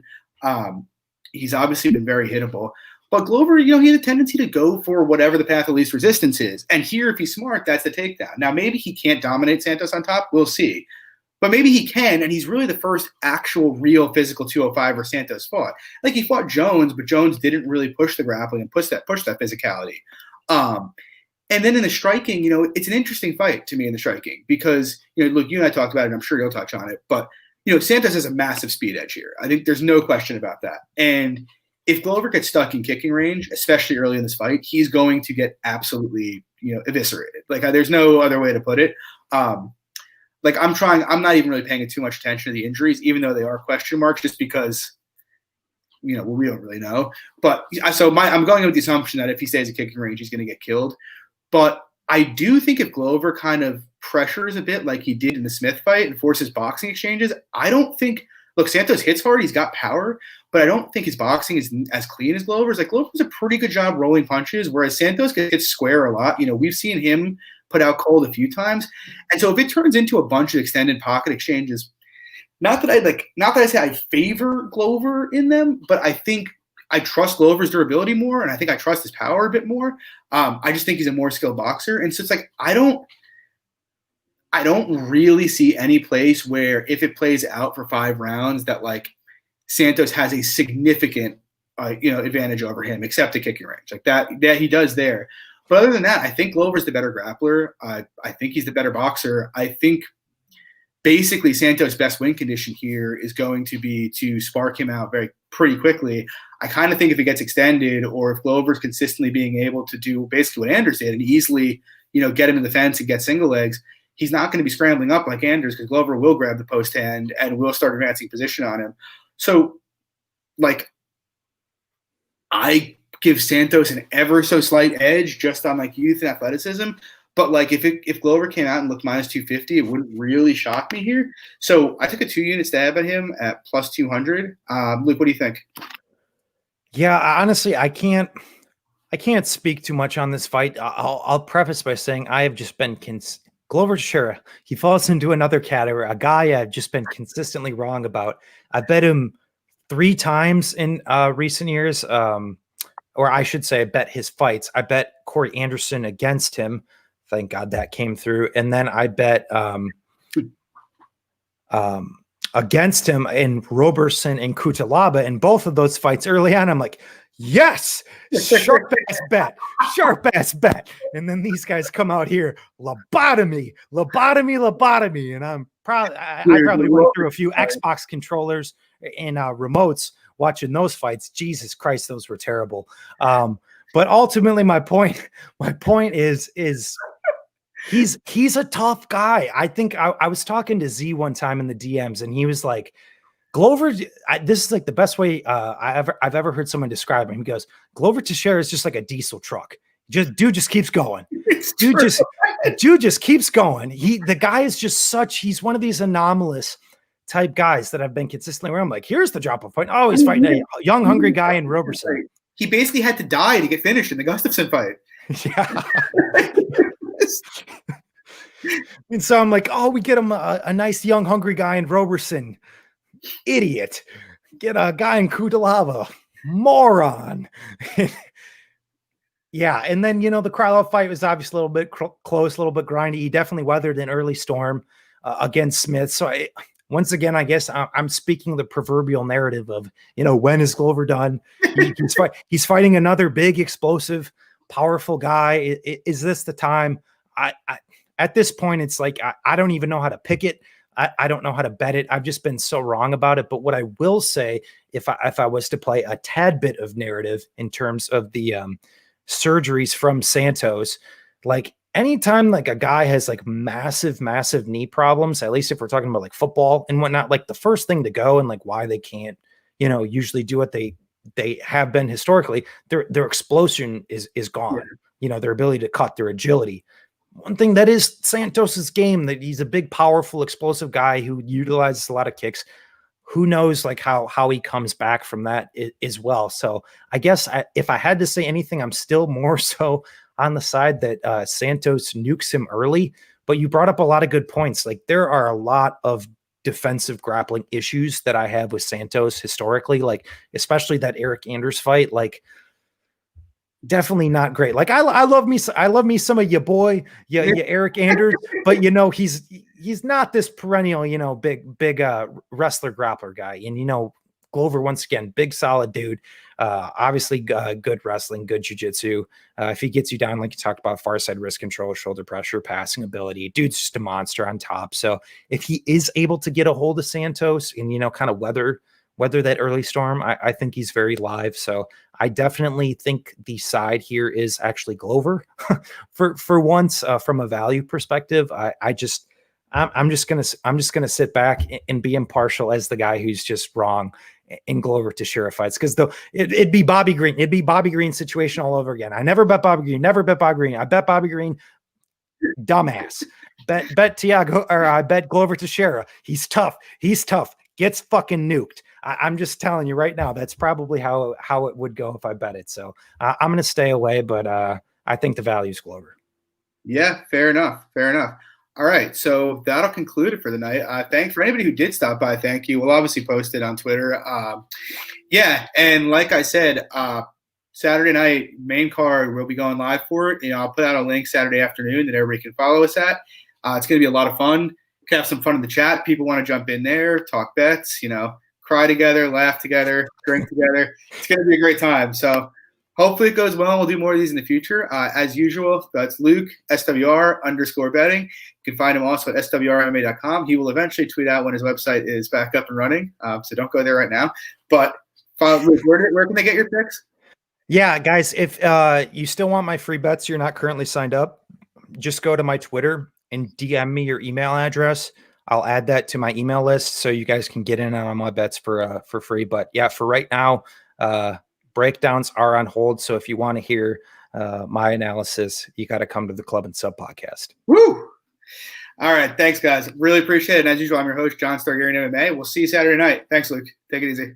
He's obviously been very hittable. But Glover, he has a tendency to go for whatever the path of least resistance is. And here, if he's smart, that's the takedown. Now, maybe he can't dominate Santos on top. We'll see. But maybe he can, and he's really the first actual real physical 205 where Santos fought. He fought Jones, but Jones didn't really push the grappling and push that physicality. And then in the striking, it's an interesting fight to me in the striking because, look, you and I talked about it, and I'm sure you'll touch on it, but, Santos has a massive speed edge here. I think there's no question about that. And if Glover gets stuck in kicking range, especially early in this fight, he's going to get absolutely, eviscerated. There's no other way to put it. I'm not even really paying too much attention to the injuries, even though they are question marks, just because, we don't really know. But so I'm going with the assumption that if he stays in kicking range, he's going to get killed. But I do think if Glover kind of pressures a bit like he did in the Smith fight and forces boxing exchanges, I don't think – look, Santos hits hard. He's got power. But I don't think his boxing is as clean as Glover's. Glover does a pretty good job rolling punches, whereas Santos gets square a lot. We've seen him put out cold a few times. And so if it turns into a bunch of extended pocket exchanges, not that I say I favor Glover in them, but I think – I trust Glover's durability more, and I think I trust his power a bit more. I just think he's a more skilled boxer. And so it's I don't really see any place where if it plays out for 5 rounds that Santos has a significant advantage over him, except the kicking range. That he does there. But other than that, I think Glover's the better grappler. I think he's the better boxer. I think basically Santos' best win condition here is going to be to spark him out pretty quickly. I kind of think if it gets extended, or if Glover's consistently being able to do basically what Anders did and easily, get him in the fence and get single legs, he's not going to be scrambling up like Anders, because Glover will grab the post hand and will start advancing position on him. So, I give Santos an ever so slight edge just on youth and athleticism, But like if Glover came out and looked minus 250, it wouldn't really shock me here. So I took a 2-unit stab at him at plus 200. Luke, what do you think?
Yeah, honestly, I can't speak too much on this fight. I'll preface by saying I have just been Glover Teixeira. He falls into another category, a guy I've just been consistently wrong about. I bet him 3 times in recent years, or I should say, I bet his fights. I bet Corey Anderson against him. Thank God that came through. And then I bet against him in Roberson and Kutalaba in both of those fights early on. I'm like, yes, sharp ass bet. And then these guys come out here, lobotomy. And I probably went through a few Xbox controllers and remotes watching those fights. Jesus Christ, those were terrible. But ultimately my point is he's a tough guy. I think I was talking to Z one time in the DMs and he was like, Glover, this is like the best way I've ever heard someone describe him. He goes, Glover Teixeira is just like a diesel truck. Dude just keeps going. Dude just keeps going. The guy is just he's one of these anomalous type guys that I've been consistently around. I'm like, here's the drop off point. Oh, he's fighting a young, hungry guy in Roberson.
He basically had to die to get finished in the Gustafsson fight.
Yeah. And so I'm like, oh, we get him a nice young hungry guy in Roberson. Idiot. Get a guy in Kutalava. Moron. Yeah. And then, the Krylov fight was obviously a little bit close, a little bit grindy. He definitely weathered an early storm against Smith. So once again, I guess I'm speaking the proverbial narrative of, when is Glover done? He's fighting another big, explosive, powerful guy. Is this the time? At this point, it's like, I don't even know how to pick it. I don't know how to bet it. I've just been so wrong about it. But what I will say, if I was to play a tad bit of narrative in terms of the surgeries from Santos, like anytime like a guy has like massive knee problems, at least if we're talking about like football and whatnot, like the first thing to go and like why they can't, usually do what they have been historically, their explosion is gone. Yeah. Their ability to cut, their agility. One thing that is Santos's game, that he's a big, powerful, explosive guy who utilizes a lot of kicks. Who knows like how he comes back from that as well. So I guess if I had to say anything, I'm still more so on the side that Santos nukes him early. But you brought up a lot of good points. Like there are a lot of defensive grappling issues that I have with Santos historically, like especially that Eric Anders fight, like definitely not great. Like I love me some of your boy, yeah, Eric Anders, but he's not this perennial, big wrestler grappler guy. And Glover, once again, big solid dude. Obviously good wrestling, good jiu-jitsu. If he gets you down, like you talked about, far side wrist control, shoulder pressure, passing ability, dude's just a monster on top. So if he is able to get a hold of Santos and kind of weather that early storm, I think he's very live. So I definitely think the side here is actually Glover for once, from a value perspective. I'm just gonna sit back and be impartial as the guy who's just wrong in Glover Teixeira fights, because it'd be Bobby Green. It'd be Bobby Green situation all over again. I never bet Bobby Green. I bet Bobby Green. Dumbass. Bet Tiago, or I bet Glover Teixeira. He's tough. Gets fucking nuked. I'm just telling you right now, that's probably how it would go if I bet it. So I'm going to stay away, but I think the value's Glover.
Yeah, fair enough. All right, so that'll conclude it for the night. Thanks for anybody who did stop by. Thank you. We'll obviously post it on Twitter. Yeah, and like I said, Saturday night, main card, we'll be going live for it. I'll put out a link Saturday afternoon that everybody can follow us at. It's going to be a lot of fun. We can have some fun in the chat. People want to jump in there, talk bets, cry together, laugh together, drink together. It's going to be a great time. So hopefully it goes well. We'll do more of these in the future. As usual, that's Luke, SWR_betting. You can find him also at swrmma.com. He will eventually tweet out when his website is back up and running. So don't go there right now. But Luke, where can they get your picks?
Yeah, guys, if you still want my free bets, you're not currently signed up, just go to my Twitter and DM me your email address. I'll add that to my email list so you guys can get in on my bets for free. But yeah, for right now, breakdowns are on hold. So if you want to hear my analysis, you got to come to the Club and Sub podcast.
Woo! All right. Thanks, guys. Really appreciate it. And as usual, I'm your host, John Stargarian MMA. We'll see you Saturday night. Thanks, Luke. Take it easy.